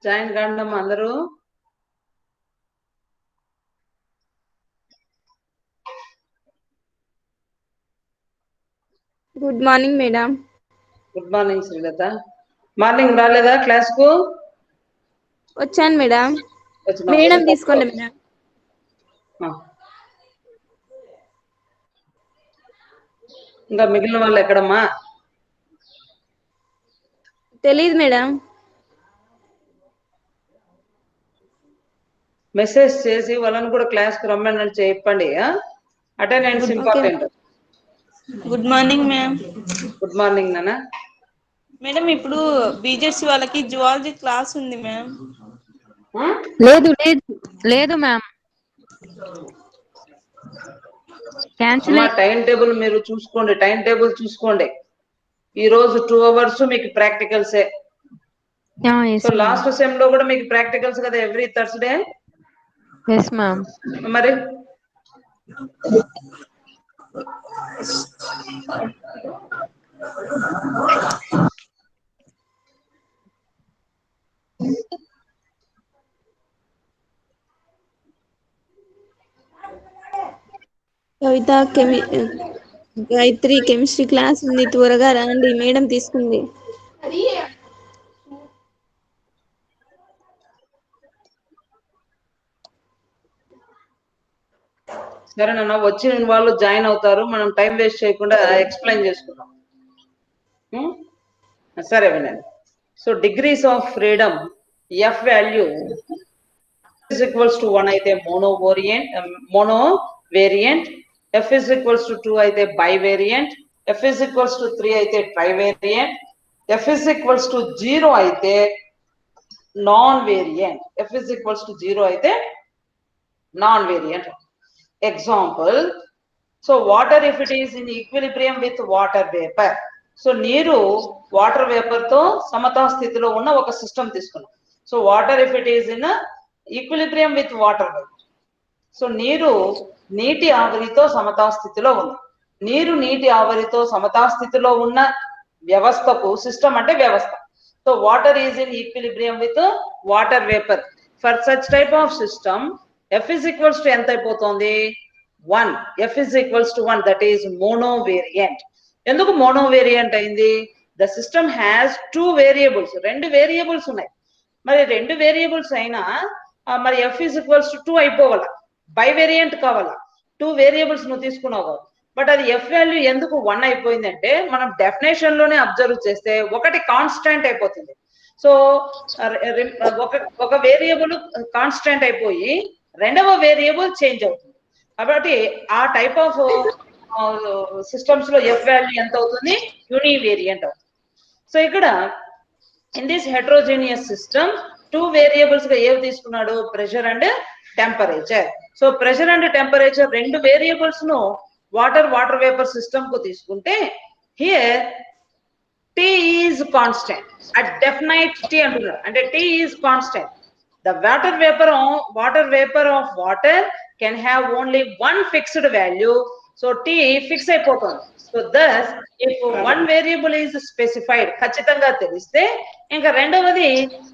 Join కాండమ్మ అందరూ. Good morning madam. Good morning Srilatha. Morning రాలేదా class కు? వచ్చాను మేడం. మేడం తీసుకోండి మేడం. ఇంకా మిగిలిన వాళ్ళు ఎక్కడమ్మా? తెలీదు మేడం. మెసేజ్ చేసి వాళ్ళని కూడా క్లాస్ కు రమ్మని చెప్పండి. Attendance important. Good morning ma'am. Good morning నాన్న. మేడం ఇప్పుడు బీజెడ్సి వాళ్ళకి జువాలజీ క్లాస్ ఉంది మ్యామ్. లేదు లేదు లేదు మ్యామ్. అమ్మా టైం టేబుల్ మీరు చూసుకోండి. టైం టేబుల్ చూసుకోండి. ఈ రోజు 2 hours మీకు ప్రాక్టికల్సే. సో లాస్ట్ సెమ్ లో కూడా మీకు ప్రాక్టికల్స్ కదా ఎవ్రీ థర్స్డే? yes ma'am. మరి కవిత గాయత్రి కెమిస్ట్రీ క్లాస్ ఉంది, త్వరగా రండి మేడం తీసుకుంది. సరేనన్నా, వచ్చిన వాళ్ళు జాయిన్ అవుతారు. మనం టైం వేస్ట్ చేయకుండా ఎక్స్ప్లెయిన్ చేసుకుందాం. సరే వినండి. So degrees of freedom F value is equals to 1 అయితే mono variant, f is equals to 2 అయితే బైవేరియంట్, f is equals to 3 అయితే ట్రైవేరియంట్, f is equals to 0 అయితే non variant. f is equals to 0 అయితే non variant. Example, so water if it is in equilibrium with water vapour. So నీరు water vapour తో సమతా స్థితిలో ఉన్న ఒక system తీసుకున్నాం. So water if it is in equilibrium with water vapour. So నీరు నీటి ఆవిరితో సమతా స్థితిలో ఉంది. నీరు నీటి ఆవిరితో సమతా స్థితిలో ఉన్న వ్యవస్థకు సిస్టమ్ అంటే వ్యవస్థ. So water is in equilibrium with water vapour. For such type of system f is equals to ఎంత అయిపోతుంది? 1. f is equals to 1, that is monovariant. ఎందుకు మోనోవేరియంట్ అయింది? The system has 2 variables. 2 variables ఉన్నాయి. మరి 2 వేరియబుల్స్ అయినా మరి f is equals to 2 అయిపోవాల. బైవేరియంట్ కావాలా. 2 variables నువ్వు తీసుకున్నావు. బట్ అది f వాల్యూ ఎందుకు 1 అయిపోయిందంటే మనం డెఫినేషన్ లోనే అబ్జర్వ్ చేస్తే ఒకటి కాన్స్టాంట్ అయిపోతుంది. సో ఒక వేరియబుల్ కాన్స్టాంట్ అయిపోయి రెండవ వేరియబుల్ చేంజ్ అవుతుంది. కాబట్టి ఆ టైప్ ఆఫ్ సిస్టమ్స్ లో ఎఫ్ వాల్యూ ఎంత అవుతుంది? యూనివేరియంట్ అవుతుంది. సో ఇక్కడ in this heterogeneous system 2 variables గా ఏవి తీసుకున్నాడు? Pressure and temperature. So pressure and temperature 2 variables ను వాటర్ వేపర్ సిస్టమ్ కు తీసుకుంటే here T is constant at definite T అంటున్నారు. అంటే T is constant. The water vapor of water can have only one fixed value. So T fix అయిపోతుంది. So thus if one variable is specified ఖచ్చితంగా తెలిస్తే ఇంకా రెండవది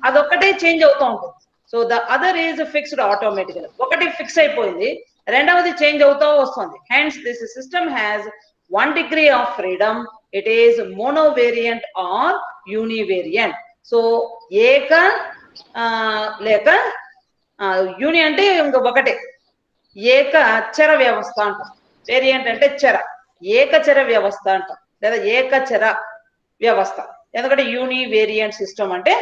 అదొక్కటే change అవుతూ ఉంటుంది. So the other is fixed automatically. ఒకటి fix అయిపోయింది, రెండవది చేంజ్ అవుతూ వస్తుంది. Hence this system has 1 degree of freedom. It is monovariant or univariant. So ఏక లేక యూని అంటే ఇంక ఒకటే, ఏక చర వ్యవస్థ అంటాం. వేరియంట్ అంటే చర, ఏకచర వ్యవస్థ అంటాం, లేదా ఏకచర వ్యవస్థ. ఎందుకంటే యూనివేరియంట్ సిస్టమ్ అంటే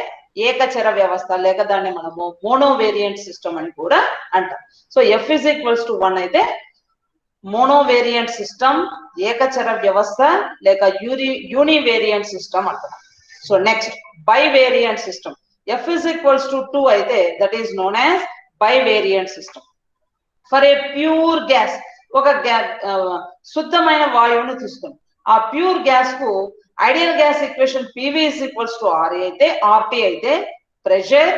ఏకచర వ్యవస్థ, లేక దాన్ని మనము మోనోవేరియంట్ సిస్టమ్ అని కూడా అంటాం. So f is equals to 1 అయితే మోనోవేరియంట్ సిస్టమ్, ఏకచర వ్యవస్థ లేక యూనివేరియంట్ సిస్టమ్ అంటాం. So next bivariant system. f is equals to 2 అయితే that is known as bivariant system. For a pure gas, ఒక శుద్ధమైన వాయువును తీసుకుని ఆ ప్యూర్ గ్యాస్ కు ideal gas equation PV is equals to RE అయితే RT అయితే pressure,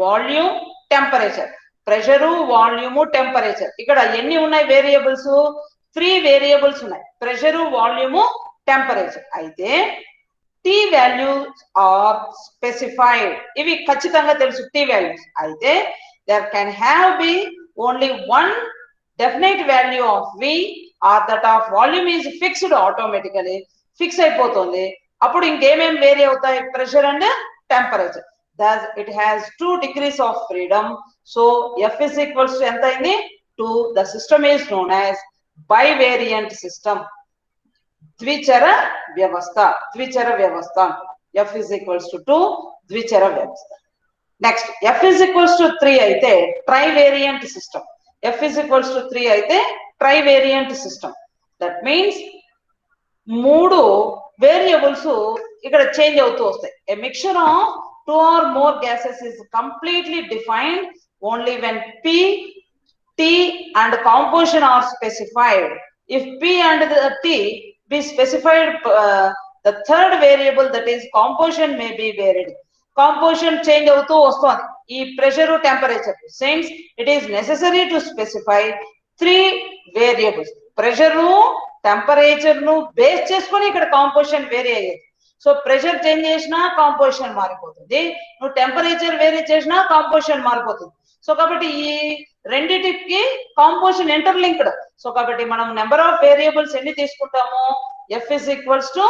volume, temperature. Pressure, volume, temperature. ఇక్కడ ఎన్ని ఉన్నాయి వేరియబుల్స్? 3 వేరియబుల్స్ ఉన్నాయి. Pressure, volume, temperature. అయితే T వాల్యూస్ ఆర్ స్పెసిఫైడ్. ఇవి ఖచ్చితంగా తెలుసు T వాల్యూస్. అయితే there can have be only one definite value of V or that of volume is fixed automatically. Fix అయిపోతుంది. అప్పుడు ఇంకేమేం వేరీ అవుతాయి? Pressure and temperature. thus it has 2 degrees of freedom. so F is equals to ఎంత అయింది? 2. the system is known as bivariant system. ద్విచర వ్యవస్థ. ద్విచర వ్యవస్థ. F is equals to 2, ద్విచర వ్యవస్థ. Next F is equals to 3 అయితే trivariant system. F is equals to 3 అయితే trivariant system. That means 3 variables ఇక్కడ change అవుతూ వస్తాయి. A mixture of 2 or more gases is completely defined only when P, T and composition are specified. If P and the T be specified, the third variable, that is composition, may be varied. Composition change అవుతూ వస్తుంది ఈ pressure, temperature. since it is necessary to specify 3 variables. Pressure, temperature ను base చేసుకొని ఇక్కడ composition vary అయ్యేది. So pressure change చేసినా composition మారిపోతుంది, నువ్వు టెంపరేచర్ వేరీ చేసినా కాంపోజిషన్ మారిపోతుంది. సో కాబట్టి ఈ రెండిటికి కాంపోజిషన్ ఇంటర్లింక్డ్. సో కాబట్టి మనం నెంబర్ ఆఫ్ వేరియబుల్స్ ఎన్ని తీసుకుంటాము? F is equals to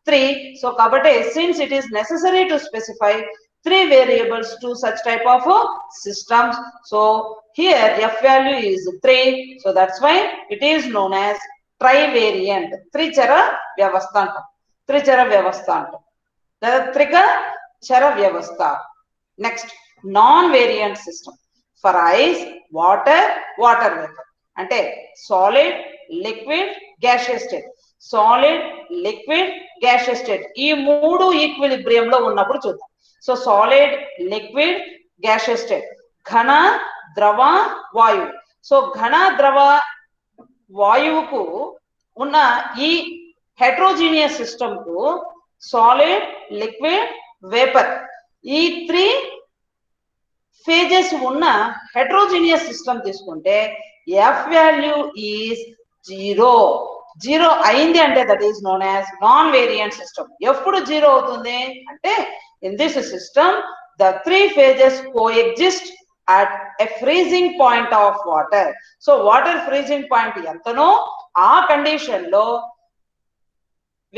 3. So కాబట్టి since it is necessary to specify 3 variables to such type of systems, so here F value is 3. so that's why it is known as trivariant. త్రిచర వ్యవస్థ అంటాం. త్రిచర వ్యవస్థ అంటాం లేదా త్రిక చర వ్యవస్థ. Next non variant system. For ice, water, water vapour. అంటే solid, liquid, gaseous state. Solid, liquid, gaseous state ఈ 3 ఈక్విలిబ్రియం లో ఉన్నప్పుడు చూద్దాం. So solid, liquid, gaseous state. ఘన, ద్రవ, వాయువు. సో ఘన, ద్రవ, వాయువుకు ఉన్న ఈ హెట్రోజీనియస్ సిస్టమ్ కు సాలిడ్, లిక్విడ్, వేపర్ ఈ 3 ఫేజెస్ ఉన్న హెట్రోజీనియస్ సిస్టమ్ తీసుకుంటే F వాల్యూ ఈజ్ 0. 0 అయింది అంటే that is known as non variant system. ఎప్పుడు 0 అవుతుంది అంటే in this system the 3 phases coexist at a freezing point of water. So water freezing point ఎంతనో ఆ కండిషన్ లో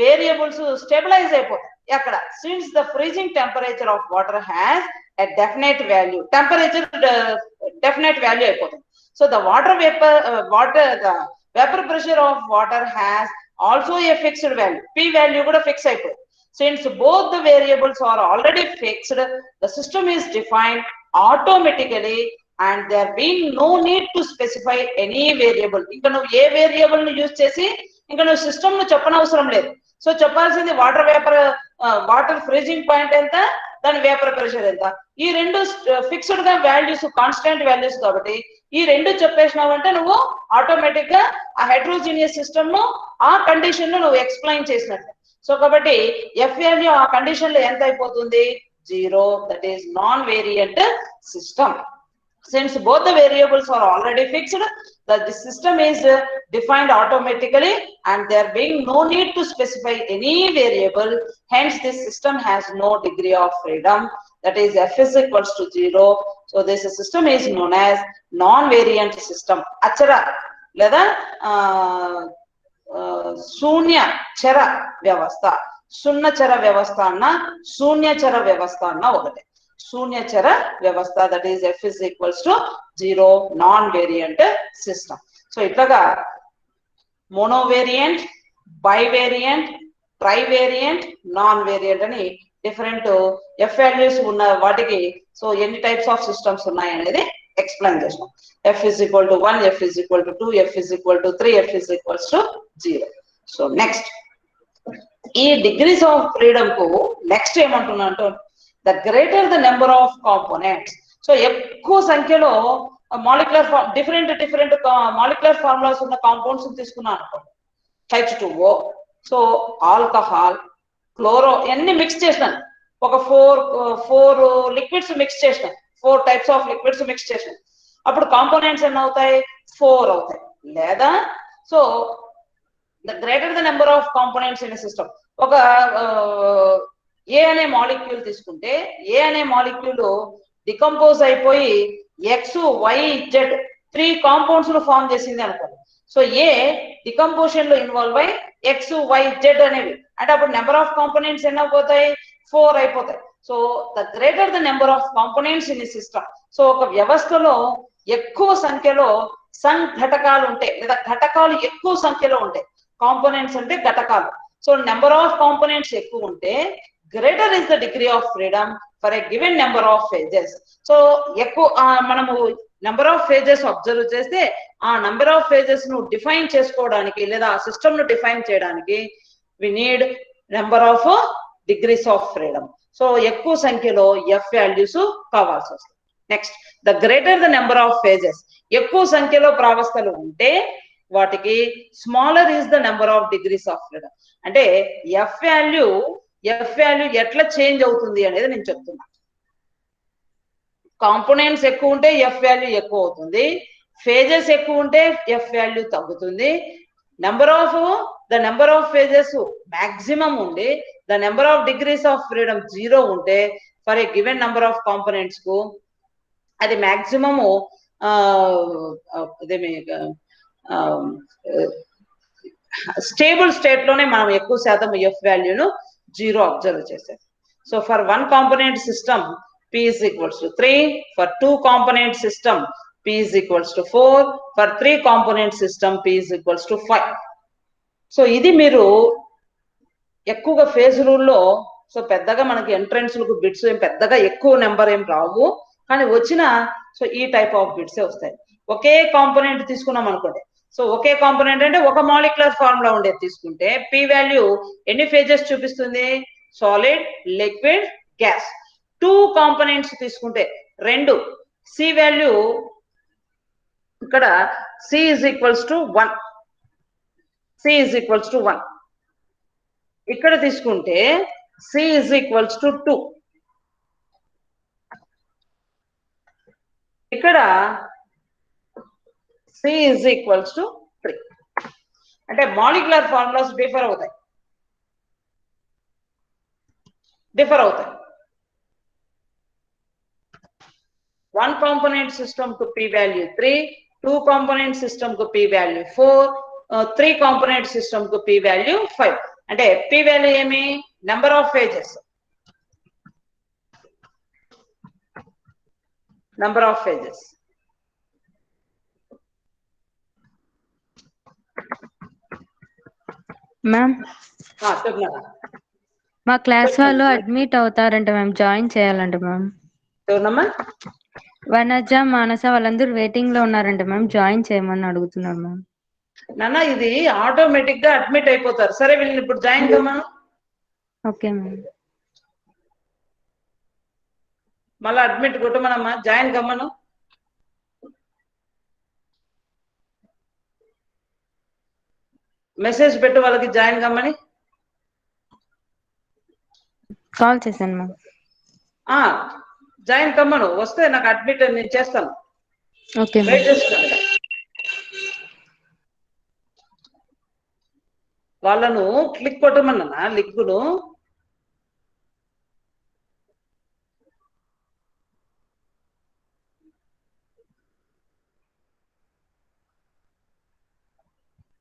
వేరియబుల్స్ స్టెబిలైజ్ అయిపోతాయి. ఎక్కడ? Since the freezing temperature of water has a definite value. Temperature definite value అయిపోతుంది. So the water vapour pressure of water has also a fixed value. P value కూడా fix అయిపోయింది. Since both the variables are already fixed, the system is defined automatically and there being no need to specify any variable. ఇంకా నువ్వు ఏ variable ను use చేసి ఇంకా నువ్వు system ను చెప్పనవసరం లేదు. సో చెప్పాల్సింది వాటర్ ఫ్రీజింగ్ పాయింట్ ఎంత, దాని వేపర్ ప్రెషర్ ఎంత. ఈ రెండు ఫిక్స్డ్ గా వాల్యూస్, కాన్స్టెంట్ వాల్యూస్ కాబట్టి ఈ రెండు చెప్పేసినావంటే నువ్వు ఆటోమేటిక్ గా ఆ హెట్రోజీనియస్ సిస్టమ్ ను ఆ కండిషన్ ను నువ్వు ఎక్స్ప్లెయిన్ చేసినట్టు. సో కాబట్టి F వాల్యూ ఆ కండిషన్ లో ఎంత అయిపోతుంది? 0. That is non variant system. Since both the variables are already fixed, the system is defined automatically and there being no need to specify any variable, hence this system has no degree of freedom. That is F is equals to 0. So this system is known as non-variant system. Achara లేదా శూన్య చర వ్యవస్థ. సున్నచర వ్యవస్థ అన్న శూన్యచర వ్యవస్థ అన్న ఒకటే. శూన్యచర వ్యవస్థ, that is F is equals to 0, non variant system. So ఇట్లాగా మోనోవేరియంట్, బైవేరియంట్, ట్రైవేరియంట్, నాన్ వేరియంట్ అని డిఫరెంట్ F వాల్యూస్ ఉన్న వాటికి సో ఎన్ని టైప్స్ ఆఫ్ సిస్టమ్స్ ఉన్నాయి అనేది ఎక్స్ప్లెయిన్ చేస్తాం. F is equal to 1, F is equal to 2, F is equal to 3, F is equals to 0. So next ఈ degrees of freedom కు next ఏమంటున్నా అంటే the greater the number of components. So ఎక్కువ సంఖ్యలో molecular different molecular formulas ఉన్న compounds తీసుకున్నాను అనుకోండి. H2O, so alcohol, chloro ఎన్ని మిక్స్ చేసినాను, ఒక ఫోర్ లిక్విడ్స్ మిక్స్ చేసినాను, 4 types ఆఫ్ లిక్విడ్స్ మిక్స్ చేసినాను, అప్పుడు కాంపోనెంట్స్ ఎన్ని అవుతాయి, 4 అవుతాయి. లేదా so the greater the number of components in system, ఒక ఏ అనే మాలిక్యూల్ తీసుకుంటే ఏ అనే మాలిక్యూల్ డికంపోజ్ అయిపోయి ఎక్స్ వై జెడ్ 3 కాంపౌండ్స్ ను ఫామ్ చేసింది అనుకోండి. సో ఏ డికంపోజిషన్ లో ఇన్వాల్వ్ అయి ఎక్స్ వై జెడ్ అనేవి, అంటే అప్పుడు నెంబర్ ఆఫ్ కాంపోనెంట్స్ ఎన్ని అయిపోతాయి, 4 అయిపోతాయి. So the greater the number of components in system, so ఒక వ్యవస్థలో ఎక్కువ సంఖ్యలో సంఘటకాలు ఉంటాయి లేదా ఘటకాలు ఎక్కువ సంఖ్యలో ఉంటాయి. కాంపోనెంట్స్ అంటే ఘటకాలు. సో నెంబర్ ఆఫ్ కాంపోనెంట్స్ ఎక్కువ ఉంటే greater is the degree of freedom for a given number of phases. So ఎక్కువ మనము నెంబర్ ఆఫ్ ఫేజెస్ అబ్జర్వ్ చేస్తే ఆ నెంబర్ ఆఫ్ ఫేజెస్ ను డిఫైన్ చేసుకోవడానికి లేదా ఆ సిస్టమ్ ను డిఫైన్ చేయడానికి we need number of degrees of freedom. So ఎక్కువ సంఖ్యలో ఎఫ్ వాల్యూస్ కావాల్సి వస్తుంది. Next, the greater the number of phases, ఎక్కువ సంఖ్యలో ప్రావస్థలు ఉంటే వాటికి smaller is the number of degrees of freedom. అంటే ఎఫ్ వాల్యూ ఎట్లా చేంజ్ అవుతుంది అనేది నేను చెప్తున్నా. కాంపోనెంట్స్ ఎక్కువ ఉంటే ఎఫ్ వాల్యూ ఎక్కువ అవుతుంది, ఫేజెస్ ఎక్కువ ఉంటే ఎఫ్ వాల్యూ తగ్గుతుంది. The number of phases maximum ఉండి the number of degrees of freedom 0 ఉంటే for a given number of components కు అది మాక్సిమము స్టేబుల్ స్టేట్ లోనే మనం ఎక్కువ శాతం ఎఫ్ వాల్యూను 0 అబ్జర్వ్ చేసాం. So for 1 component system P is equals to 3, for 2 component system P is equals to 4, for 3 component system P is equals to 5. So ఇది మీరు ఎక్కువగా ఫేజ్ రూల్లో, సో పెద్దగా మనకి ఎంట్రన్స్ లకు బిట్స్ ఏం పెద్దగా ఎక్కువ నెంబర్ ఏం రావు, కానీ వచ్చిన సో ఈ టైప్ ఆఫ్ బిట్సే వస్తాయి. ఒకే కాంపోనెంట్ తీసుకున్నాం అనుకోండి, సో ఒకే కాంపోనెంట్ అంటే ఒక మాలిక్యులర్ ఫార్ములా ఉండేది తీసుకుంటే P వాల్యూ ఎన్ని ఫేజెస్ చూపిస్తుంది, సాలిడ్, లిక్విడ్, గ్యాస్. 2 కాంపోనెంట్స్ తీసుకుంటే 2, C వాల్యూ ఇక్కడ C is equals to 1, C is equals to 1. ఇక్కడ తీసుకుంటే C is equals to 2, ఇక్కడ C is equals to 3. అంటే మాలిక్యులర్ ఫార్ములాస్ డిఫర్ అవుతాయి. 1 component system కు P value 3, 2 component system కు P value 4, 3 component system కు P value 5. అంటే P value ఏమి, number of phases, number of phases. Ma'am చెప్తున్నా, మా క్లాస్ వాళ్ళు అడ్మిట్ అవుతారంట మ్యామ్, జాయిన్ చేయాలంట మ్యామ్. ఎవరమ్మా? వనజ, మానస వాళ్ళందరూ వెయిటింగ్ లో ఉన్నారంట మ్యామ్, జాయిన్ చేయమని అడుగుతున్నారు మ్యామ్. నాన్న ఇది ఆటోమేటిక్ గా అడ్మిట్ అయిపోతారు. సరే వీళ్ళని ఇప్పుడు జాయిన్ కమ్మను. Okay ma'am. మళ్ళీ అడ్మిట్ కొట్టమనమ్మా, జాయిన్ కమ్మను. మెసేజ్ పెట్టు వాళ్ళకి జాయిన్ కమ్మని. కాల్ చేశాను మ్యామ్. జాయిన్ కమ్మను, వస్తే నాకు అడ్మిట్ నేను చేస్తాను. Okay wait ma'am. చేసుకోండి. వాళ్ళను క్లిక్ కొట్టమన్నా, లింకును.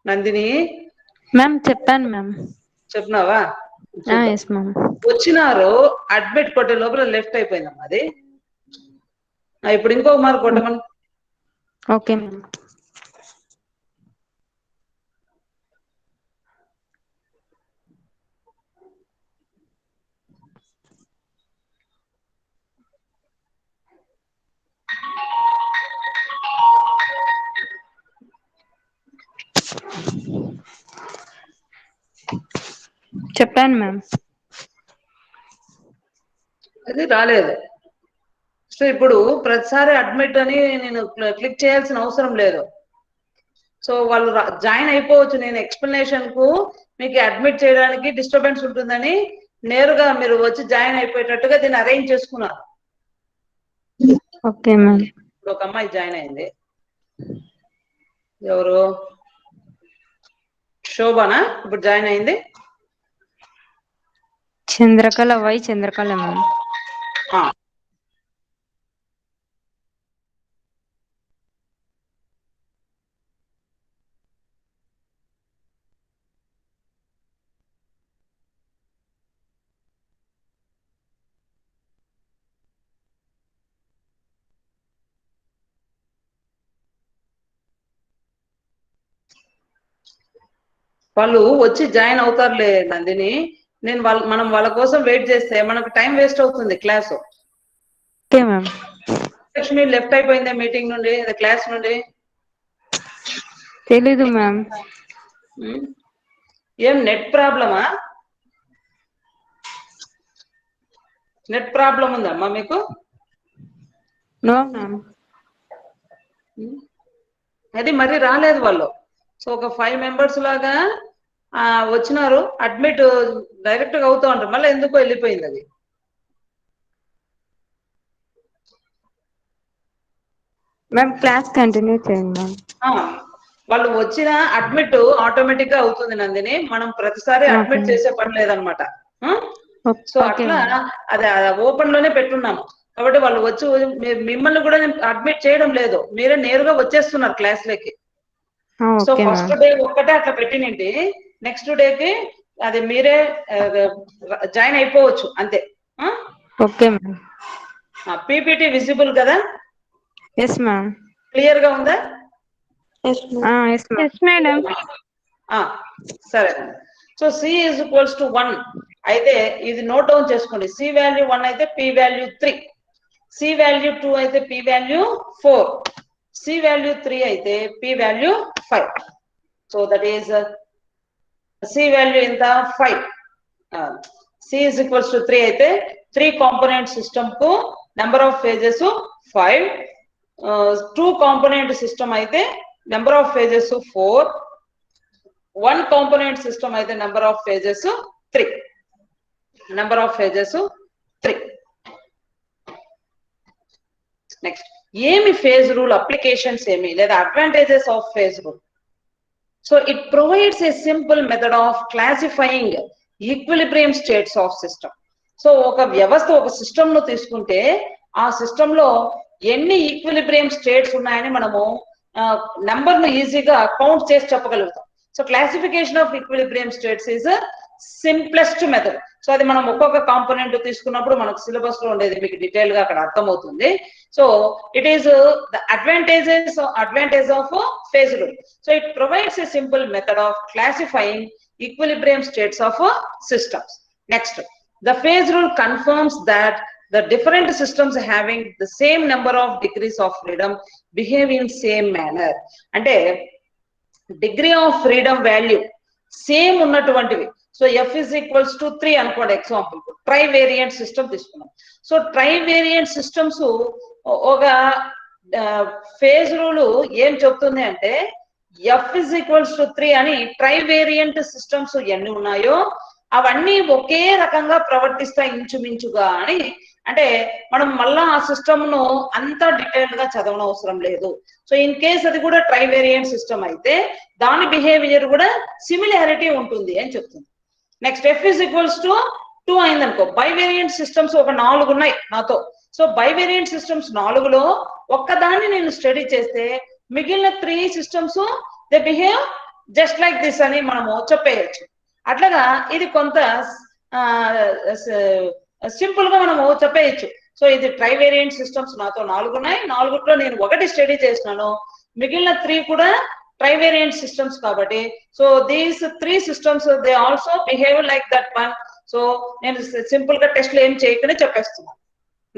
నందిని మ్యామ్ చెప్పాను మ్యామ్. చెప్పినావా? Yes ma'am. వచ్చినారు, అడ్మిట్ కొట్టే లోపల లెఫ్ట్ అయిపోయిందమ్మా అది. ఇప్పుడు ఇంకొక మారు కొట్టమని. Okay ma'am. చెప్పాను మ్యామ్. అది రాలేదు. సో ఇప్పుడు ప్రతిసారి అడ్మిట్ అని నేను క్లిక్ చేయాల్సిన అవసరం లేదు. సో వాళ్ళు జాయిన్ అయిపోవచ్చు. నేను ఎక్స్ప్లెనేషన్ కు మీకు అడ్మిట్ చేయడానికి డిస్టర్బెన్స్ ఉంటుందని నేరుగా మీరు వచ్చి జాయిన్ అయిపోయేటట్టుగా దీన్ని అరేంజ్ చేసుకున్నారు. Okay ma'am. ఇప్పుడు ఒక అమ్మాయి జాయిన్ అయింది, ఎవరు? శోభనా ఇప్పుడు జాయిన్ అయింది. చంద్రకళ చంద్రకళ మ్యామ్. వాళ్ళు వచ్చి జాయిన్ అవుతారులే నందిని. మనం వాళ్ళ కోసం వెయిట్ చేస్తే మనకు టైం వేస్ట్ అవుతుంది class. Okay ma'am. Lakshmi left అయిపోయిందా మీటింగ్ నుండి, క్లాస్ నుండి? తెలీదు మ్యామ్. ఏం నెట్ ప్రాబ్లమా? నెట్ ప్రాబ్లం ఉందమ్మా మీకు? No ma'am. అది మరి రాలేదు వాళ్ళు. సో ఒక 5 మెంబర్స్ లాగా వచ్చినారు, అడ్మిట్ డైరెక్ట్ గా అవుతా ఉంటారు, మళ్ళీ ఎందుకో వెళ్ళిపోయింది అది. మ్యామ్ క్లాస్ కంటిన్యూ చేయండి మ్యామ్. వాళ్ళు వచ్చిన అడ్మిట్ ఆటోమేటిక్ గా అవుతుంది నందిని, మనం ప్రతిసారి అడ్మిట్ చేసే పని లేదనమాట. సో అట్లా అది ఓపెన్ లోనే పెట్టున్నాము కాబట్టి వాళ్ళు వచ్చి మిమ్మల్ని కూడా అడ్మిట్ చేయడం లేదు, మీరే నేరుగా వచ్చేస్తున్నారు క్లాస్ లోకి. సో ఫస్ట్ డే ఒక్కటే అట్లా పెట్టినండి, నెక్స్ట్ డేకి అది మీరే జాయిన్ అయిపోవచ్చు అంతే. Okay ma'am. పీపీటీ విజిబుల్ కదా? Yes ma'am. క్లియర్ గా ఉందా? Yes madam. సరే. So C is equals to 1 అయితే ఇది నోట్ డౌన్ చేసుకోండి. సి వాల్యూ 1 అయితే పి వాల్యూ 3, సి వాల్యూ 2 అయితే పి వాల్యూ 4, సి వాల్యూ 3 అయితే P value 5. So that is C value ఎంత? 5. సి ఈజ్ ఈక్వల్స్ టు 3 అయితే 3 కాంపోనెంట్ సిస్టమ్ కు number of phases 5, 2 component system అయితే number of phases 4, 1 component system అయితే number of phases 3. Number of phases 3. Next, ఏమి phase rule applications ఏమి లేదా advantages of phase rule? So it provides a simple method of classifying equilibrium states of system. So ఒక వ్యవస్థ, ఒక system ను తీసుకుంటే ఆ సిస్టమ్ లో ఎన్ని ఈక్విలిబ్రియం స్టేట్స్ ఉన్నాయని మనము నెంబర్ ను ఈజీగా కౌంట్ చేసి చెప్పగలుగుతాం. So classification of equilibrium states is simplest method. So అది మనం ఒక్కొక్క కాంపోనెంట్ తీసుకున్నప్పుడు మనకు సిలబస్ లో ఉండేది మీకు డీటెయిల్ గా అక్కడ అర్థమవుతుంది. So it is the advantage of phase rule. So it provides a simple method of classifying equilibrium states of systems. Next, the phase rule confirms that the different systems having the same number of degrees of freedom behave in same manner. అంటే degree of freedom value same ఉన్నటువంటివి. So F is equals to 3 అనుకోండి, example trivariant system తీసుకున్నాం. So trivariant systems ఒక phase rule ఏం చెప్తుంది అంటే F is equals to 3 అని try variant systems ఎన్ని ఉన్నాయో అవన్నీ ఒకే రకంగా ప్రవర్తిస్తాయి ఇంచుమించుగా అని. అంటే మనం మళ్ళా ఆ సిస్టమ్ ను అంత డీటెయిల్డ్ గా చదవడం అవసరం లేదు. సో ఇన్ కేస్ అది కూడా ట్రై వేరియంట్ సిస్టమ్ అయితే దాని బిహేవియర్ కూడా సిమిలారిటీ ఉంటుంది అని చెప్తుంది. Next, F is equals to 2 అయిందనుకో, బై వేరియంట్ సిస్టమ్స్ ఒక 4 ఉన్నాయి నాతో. సో బై వేరియంట్ సిస్టమ్స్ 4లో ఒక్కదాన్ని నేను స్టడీ చేస్తే మిగిలిన 3 systems they behave just like this అని మనము చెప్పేయచ్చు. అట్లాగా ఇది కొంత సింపుల్ గా మనము చెప్పేయచ్చు. సో ఇది ట్రై వేరియంట్ సిస్టమ్స్ నాతో 4 ఉన్నాయి, 4లో నేను ఒకటి స్టడీ చేసినాను, మిగిలిన 3 కూడా ట్రై వేరియంట్ సిస్టమ్స్ కాబట్టి so these 3 systems they also behave like that one. So నేను సింపుల్ గా టెస్ట్ ఏం చేయకుండా చెప్పేస్తున్నాను.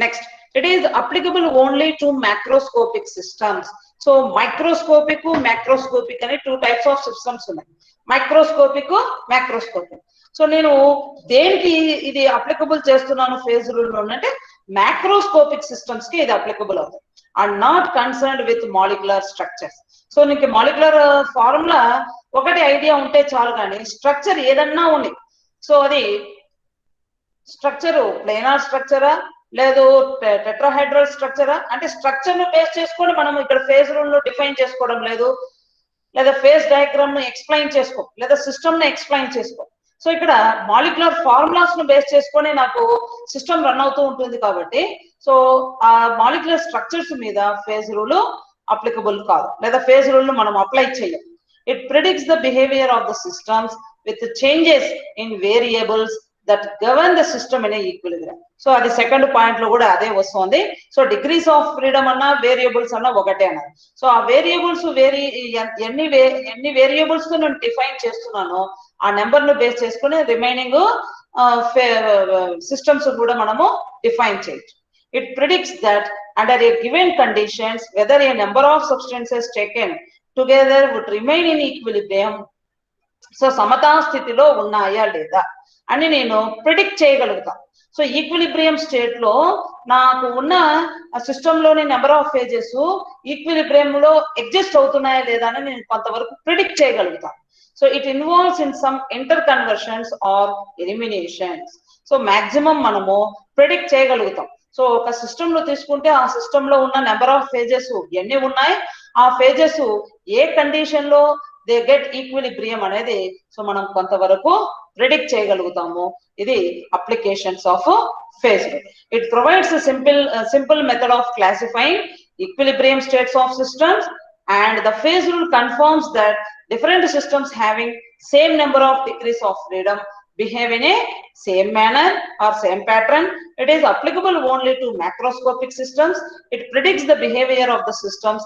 Next, it is applicable only to macroscopic systems. So microscopic, macroscopic అని 2 టైప్స్ ఆఫ్ సిస్టమ్స్ ఉన్నాయి, మైక్రోస్కోపిక్, మ్యాక్రోస్కోపిక్. సో నేను దేనికి ఇది అప్లికబుల్ చేస్తున్నాను ఫేజ్ రూల్ లో అంటే మ్యాక్రోస్కోపిక్ సిస్టమ్స్ కి ఇది అప్లికబుల్ అవుతుంది, and not concerned with molecular structures. So నీకు మాలిక్యులర్ ఫార్ములా ఒకటి ఐడియా ఉంటే చాలు, కానీ స్ట్రక్చర్ ఏదన్నా ఉంది సో అది స్ట్రక్చర్ ప్లేనార్ స్ట్రక్చరా లేదు టెట్రాహైడ్రల్ స్ట్రక్చరా అంటే స్ట్రక్చర్ ను బేస్ చేసుకొని మనం ఇక్కడ ఫేజ్ రూల్ ను డిఫైన్ చేసుకోవడం లేదు, లేదా ఫేజ్ డయాగ్రామ్ ను ఎక్స్ప్లెయిన్ చేసుకో, లేదా సిస్టమ్ ను ఎక్స్ప్లెయిన్ చేసుకో. సో ఇక్కడ మాలిక్యులర్ ఫార్ములాస్ ను బేస్ చేసుకొని నాకు సిస్టమ్ రన్ అవుతూ ఉంటుంది కాబట్టి సో ఆ మాలిక్యులర్ స్ట్రక్చర్స్ మీద ఫేజ్ రూల్ అప్లికబుల్ కాదు, లేదా ఫేజ్ రూల్ ను మనం అప్లై చేయం. It predicts the behaviour of the systems with changes in variables that govern the system in equilibrium. So అది సెకండ్ పాయింట్ లో కూడా అదే వస్తుంది. సో డిగ్రీస్ ఆఫ్ ఫ్రీడమ్ అన్నా వేరియబుల్స్ అన్నా ఒకటే అన్నారు. సో ఆ వేరియబుల్స్ ఎన్ని వేరియబుల్స్ నేను డిఫైన్ చేస్తున్నానో ఆ నెంబర్ ను బేస్ చేసుకుని రిమైనింగ్ సిస్టమ్స్ కూడా మనము డిఫైన్ చేయొచ్చు. It predicts that under a given conditions whether a number of substances taken together would remain in equilibrium. So సమతా స్థితిలో ఉన్నాయా లేదా అని నేను ప్రిడిక్ట్ చేయగలుగుతా. సో ఈక్విలిబ్రియం స్టేట్ లో నాకు ఉన్న సిస్టమ్ లోని నెంబర్ ఆఫ్ ఫేజెస్ ఈక్విలిబ్రియం లో ఎగ్జిస్ట్ అవుతున్నాయా లేదా అని నేను కొంతవరకు ప్రిడిక్ట్ చేయగలుగుతా. So it involves in some interconversions or eliminations. So maximum మనము ప్రిడిక్ట్ చేయగలుగుతాం. సో ఒక సిస్టమ్ లో తీసుకుంటే ఆ సిస్టమ్ లో ఉన్న నెంబర్ ఆఫ్ ఫేజెస్ ఎన్ని ఉన్నాయి, ఆ ఫేజెస్ ఏ కండిషన్ లో దే గెట్ ఈక్విలిబ్రియం అనేది సో మనం కొంతవరకు ప్రిడిక్ట్ చేయగలుగుతాము. ఇది applications of phase rule. It provides simple method of classifying equilibrium states of systems and the phase rule confirms that different systems having same number of degrees of freedom behave in a same manner or same pattern. It is applicable only to macroscopic systems. It predicts the behavior of the systems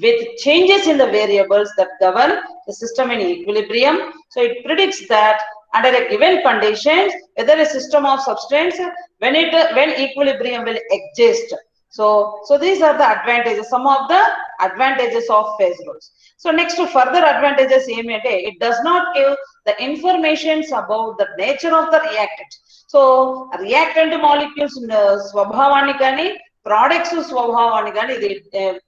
with changes in the variables that govern the system in equilibrium. So it predicts that under a given conditions whether a system of substance when equilibrium will exist. So these are the advantages, some of the advantages of phase rules. So next further advantages ఏమంటే it does not give the informations about the nature of the reactant. So reactant molecules స్వభావాన్ని కానీ products స్వభావాన్ని కానీ ఇది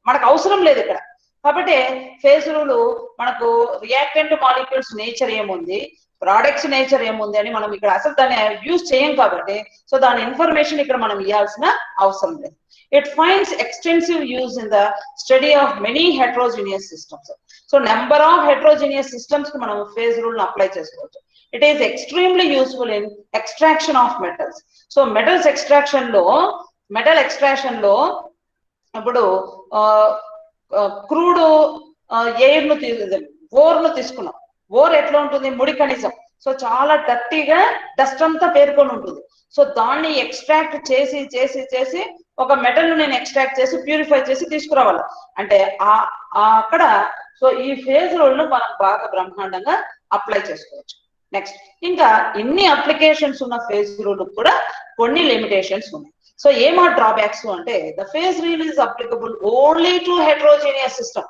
మనకు అవసరం లేదు ఇక్కడ. కాబట్టి ఫేజ్ రూల్ మనకు రియాక్టెంట్ మాలిక్యూల్స్ నేచర్ ఏముంది, ప్రోడక్ట్స్ నేచర్ ఏముంది అని మనం ఇక్కడ అసలు దాన్ని యూజ్ చేయం కాబట్టి సో దాని ఇన్ఫర్మేషన్ ఇక్కడ మనం ఇవ్వాల్సిన అవసరం లేదు. It finds extensive use in the study of many heterogeneous systems. So number of heterogeneous systems కి మనం phase rule ను అప్లై చేసుకోవచ్చు. It is extremely useful in extraction of metals. So metals extraction లో ఇప్పుడు క్రూడ్ ఎయిర్ ను or ను తీసుకున్నాం. Or ఎట్లా ఉంటుంది, ముడి ఖనిజం. సో చాలా డర్టీగా డస్ట్ అంతా పేరుకొని ఉంటుంది. సో దాన్ని ఎక్స్ట్రాక్ట్ చేసి చేసి చేసి ఒక మెటల్ ను నేను ఎక్స్ట్రాక్ట్ చేసి ప్యూరిఫై చేసి తీసుకురావాలి అంటే అక్కడ సో ఈ ఫేజ్ రూల్ ను మనం బాగా బ్రహ్మాండంగా అప్లై చేసుకోవచ్చు. నెక్స్ట్ ఇంకా ఇన్ని అప్లికేషన్స్ ఉన్న ఫేజ్ రూల్ కూడా కొన్ని లిమిటేషన్స్ ఉన్నాయి. సో ఏమా డ్రాబ్యాక్స్ అంటే the phase rule is applicable only to heterogeneous system.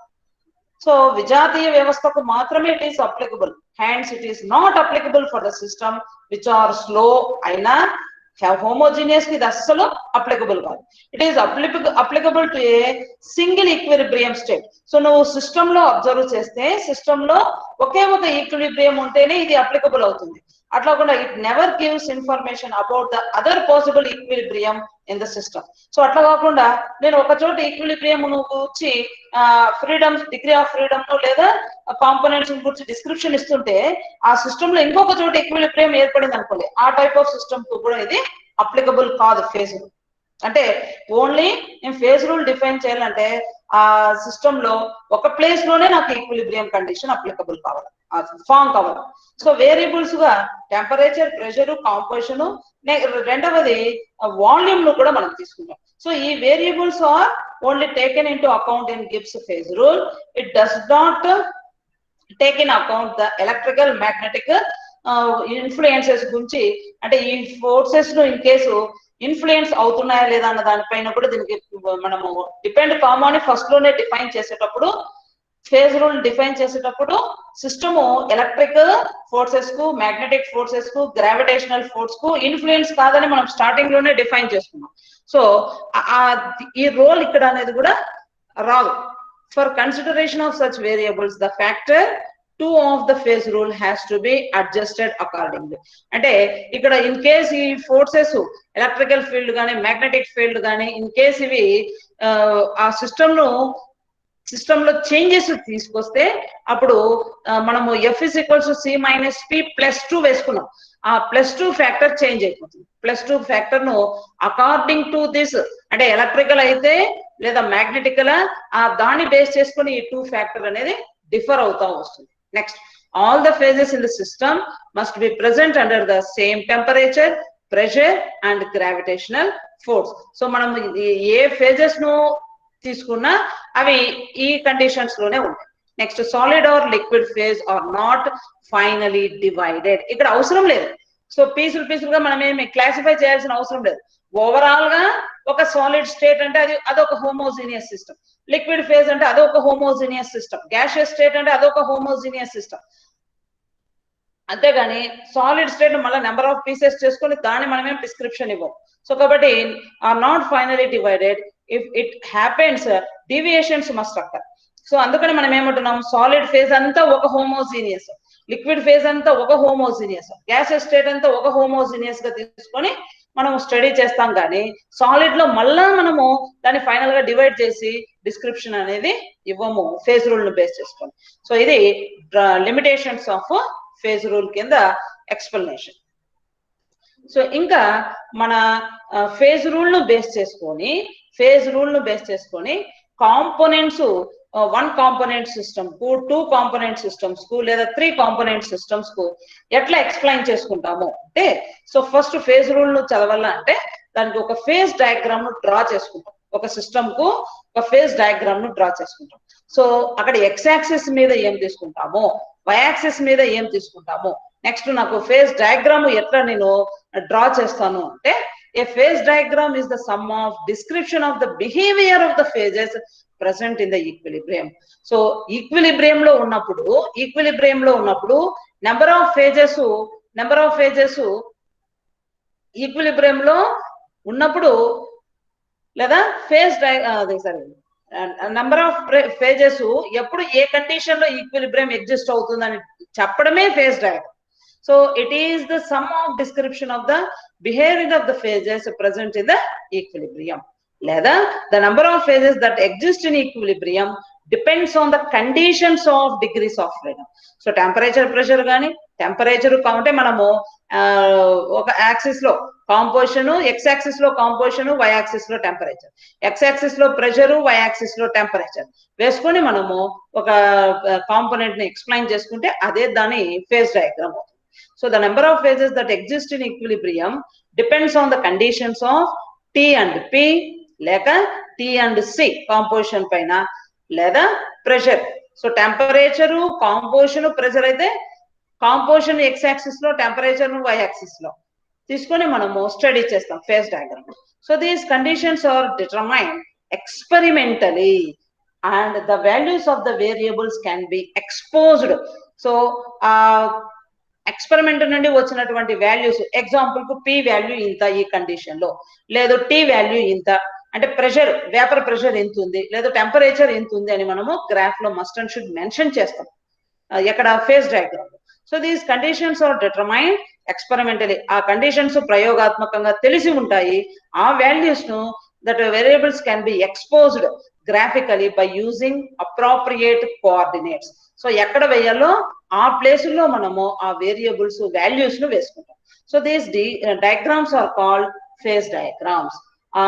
So విజాతీయ వ్యవస్థకు మాత్రమే it is applicable. Hence it is not applicable for the system which are slow అయినా homogeneous కి ఇది అస్సలు అప్లికబుల్ కాదు. It is applicable to a single equilibrium state. So నువ్వు సిస్టమ్ లో అబ్జర్వ్ చేస్తే సిస్టమ్ లో ఒకే ఒక ఈక్విలిబ్రియం ఉంటేనే ఇది అప్లికబుల్ అవుతుంది. అట్లా కూడా it never gives information about the other possible equilibrium in the system. So అట్లా కాకుండా నేను ఒక చోట ఈక్విలిబ్రియం గురించి ఫ్రీడమ్ డిగ్రీ ఆఫ్ ఫ్రీడమ్ లేదా కాంపోనెంట్స్ గురించి డిస్క్రిప్షన్ ఇస్తుంటే ఆ సిస్టమ్ లో ఇంకొక చోట ఈక్విలిబ్రియం ఏర్పడింది అనుకోండి, ఆ టైప్ ఆఫ్ సిస్టమ్ కు కూడా ఇది అప్లికబుల్ కాదు ఫేజ్ రూల్. అంటే ఓన్లీ నేను ఫేజ్ రూల్ డిఫైన్ చేయాలంటే ఆ సిస్టమ్ లో ఒక ప్లేస్ లోనే నాకు ఈక్విలిబ్రియం కండిషన్ అప్లికబుల్ కావాలి, ఫామ్ కావాలి. సో వేరియబుల్స్ గా టెంపరేచర్, ప్రెషర్, కాంపోజిషన్, రెండవది వాల్యూమ్ ను కూడా మనం తీసుకుంటాం. సో ఈ variables are only taken into account in Gibbs phase rule. It does not take in account the electrical magnetic influences గురించి. అంటే ఈ ఫోర్సెస్ ను ఇన్ కేసు ఇన్ఫ్లుయెన్స్ అవుతున్నాయా లేదా అన్న దానిపైన కూడా దీనికి మనము డిపెండ్ కాము అని ఫస్ట్ లోనే డిఫైన్ చేసేటప్పుడు ఫేజ్ రూల్ డిఫైన్ చేసేటప్పుడు సిస్టమ్ ఎలక్ట్రిక్ ఫోర్సెస్ కు, మ్యాగ్నెటిక్ ఫోర్సెస్ కు, గ్రావిటేషనల్ ఫోర్స్ కు ఇన్ఫ్లుయెన్స్ కాదని మనం స్టార్టింగ్ లోనే డిఫైన్ చేసుకున్నాం. సో ఈ రోల్ ఇక్కడ అనేది కూడా రాదు. For consideration of such variables the factor 2 of the phase rule has to be adjusted accordingly. అంటే ఇక్కడ ఇన్ కేస్ ఈ ఫోర్సెస్ ఎలక్ట్రికల్ ఫీల్డ్ గానీ మ్యాగ్నెటిక్ ఫీల్డ్ గానీ ఇన్ కేస్ ఇవి ఆ సిస్టమ్ లో చేంజెస్ తీసుకొస్తే అప్పుడు మనము F is equals to C minus P plus 2 వేసుకున్నాం. ఆ +2 ఫ్యాక్టర్ చేంజ్ అయిపోతుంది. +2 ఫ్యాక్టర్ ను అకార్డింగ్ టు దిస్ అంటే ఎలక్ట్రికల్ అయితే లేదా మ్యాగ్నెటికల్ దాన్ని బేస్ చేసుకుని ఈ 2 ఫ్యాక్టర్ అనేది డిఫర్ అవుతా వస్తుంది. Next, all the phases in the system must be present under the same temperature, pressure and gravitational force. So మనం ఏ ఫేజెస్ ను తీసుకున్నా అవి ఈ కండిషన్స్ లోనే ఉంటాయి. Next, solid or liquid phase are not finally divided. ఇక్కడ అవసరం లేదు. సో పీసులుగా మనం ఏమి క్లాసిఫై చేయాల్సిన అవసరం లేదు. ఓవరాల్ గా ఒక సాలిడ్ స్టేట్ అంటే అదొక హోమోజీనియస్ సిస్టమ్, లిక్విడ్ ఫేజ్ అంటే అదొక హోమోజీనియస్ సిస్టమ్, గ్యాషియస్ స్టేట్ అంటే అదొక హోమోజీనియస్ సిస్టమ్. అంతేగాని సాలిడ్ స్టేట్ మళ్ళీ నెంబర్ ఆఫ్ పీసెస్ చేసుకొని దాన్ని మనమేం డిస్క్రిప్షన్ ఇవ్వం. సో కాబట్టి are not finally divided. If it happens deviations must occur. So అందుకని మనం ఏమంటున్నాం, సాలిడ్ ఫేజ్ అంతా ఒక హోమోజీనియస్, లిక్విడ్ ఫేజ్ అంతా ఒక హోమోజీనియస్, గ్యాసెస్ స్టేట్ అంతా ఒక హోమోజీనియస్ గా తీసుకొని మనం స్టడీ చేస్తాం. కానీ సాలిడ్ లో మళ్ళా మనము దాన్ని ఫైనల్ గా డివైడ్ చేసి డిస్క్రిప్షన్ అనేది ఇవ్వము ఫేజ్ రూల్ ను బేస్ చేసుకొని. సో ఇది లిమిటేషన్స్ ఆఫ్ ఫేజ్ రూల్ కింద ఎక్స్ప్లెనేషన్. సో ఇంకా మన ఫేజ్ రూల్ ను బేస్ చేసుకొని కాంపోనెంట్స్, 1 కాంపోనెంట్ సిస్టమ్ కు, 2 కాంపోనెంట్ సిస్టమ్స్ కు లేదా 3 కాంపోనెంట్ సిస్టమ్స్ కు ఎట్లా ఎక్స్ప్లెయిన్ చేసుకుంటాము అంటే, సో ఫస్ట్ ఫేజ్ రూల్ ను చదవాలంటే దానికి ఒక ఫేజ్ డయాగ్రామ్ ను డ్రా చేసుకుంటాం. ఒక సిస్టమ్ కు ఒక ఫేజ్ డయాగ్రామ్ ను డ్రా చేసుకుంటాం. సో అక్కడ ఎక్స్ యాక్సిస్ మీద ఏం తీసుకుంటామో, వై యాక్సిస్ మీద ఏం తీసుకుంటామో, నెక్స్ట్ నాకు ఫేజ్ డయాగ్రామ్ ఎట్లా నేను డ్రా చేస్తాను అంటే, a phase diagram is the sum of description of the behaviour of the phases present in the equilibrium. So equilibrium లో ఉన్నప్పుడు నెంబర్ ఆఫ్ ఫేజెస్ ఈక్విలిబ్రియం లో ఉన్నప్పుడు లేదా నెంబర్ ఆఫ్ ఫేజెస్ ఎప్పుడు ఏ కండిషన్ లో ఈక్విలిబ్రియం ఎగ్జిస్ట్ అవుతుందని చెప్పడమే phase diagram. So it is the sum of description of the behaviour of the phases present in the equilibrium. లేదా the number of phases that exist in equilibrium depends on the conditions of degrees of freedom. So temperature, pressure కానీ temperature అంటే మనము ఒక axis లో composition, X axis లో composition, y axis లో temperature, x axis లో pressure, y axis లో temperature వేసుకొని మనము ఒక కాంపోనెంట్ ని ఎక్స్ప్లెయిన్ చేసుకుంటే అదే దాని ఫేజ్ డయాగ్రామ్ అవుతుంది. So the number of phases that exist in equilibrium depends on the conditions of T and P లేక టీ అండ్ సి కాంపోజిషన్ పైన, లేదా pressure. So temperature, composition, pressure అయితే కాంపోజిషన్ ఎక్స్ యాక్సిస్ లో, temperature Y axis లో తీసుకొని మనము study చేస్తాం phase diagram. So these conditions are determined experimentally and the values of the variables can be exposed. So experiment నుండి వచ్చినటువంటి values, example కు P value ఇంత ఈ కండిషన్ లో, లేదు టీ వాల్యూ ఇంత అంటే ప్రెషర్, వేపర్ ప్రెషర్ ఎంత ఉంది, లేదా టెంపరేచర్ ఎంత ఉంది అని మనము గ్రాఫ్ లో మస్ట్ అండ్ షుడ్ మెన్షన్ చేస్తాం ఎక్కడ phase diagram. So these conditions are determined experimentally. ఆ కండిషన్స్ ప్రయోగాత్మకంగా తెలిసి ఉంటాయి. ఆ వాల్యూస్ ను that variables can be exposed graphically by using appropriate coordinates. So ఎక్కడ వేయాలో ఆ ప్లేసుల్లో మనము ఆ వేరియబుల్స్ వాల్యూస్ ను వేసుకుంటాం. So these diagrams are called phase diagrams. ఆ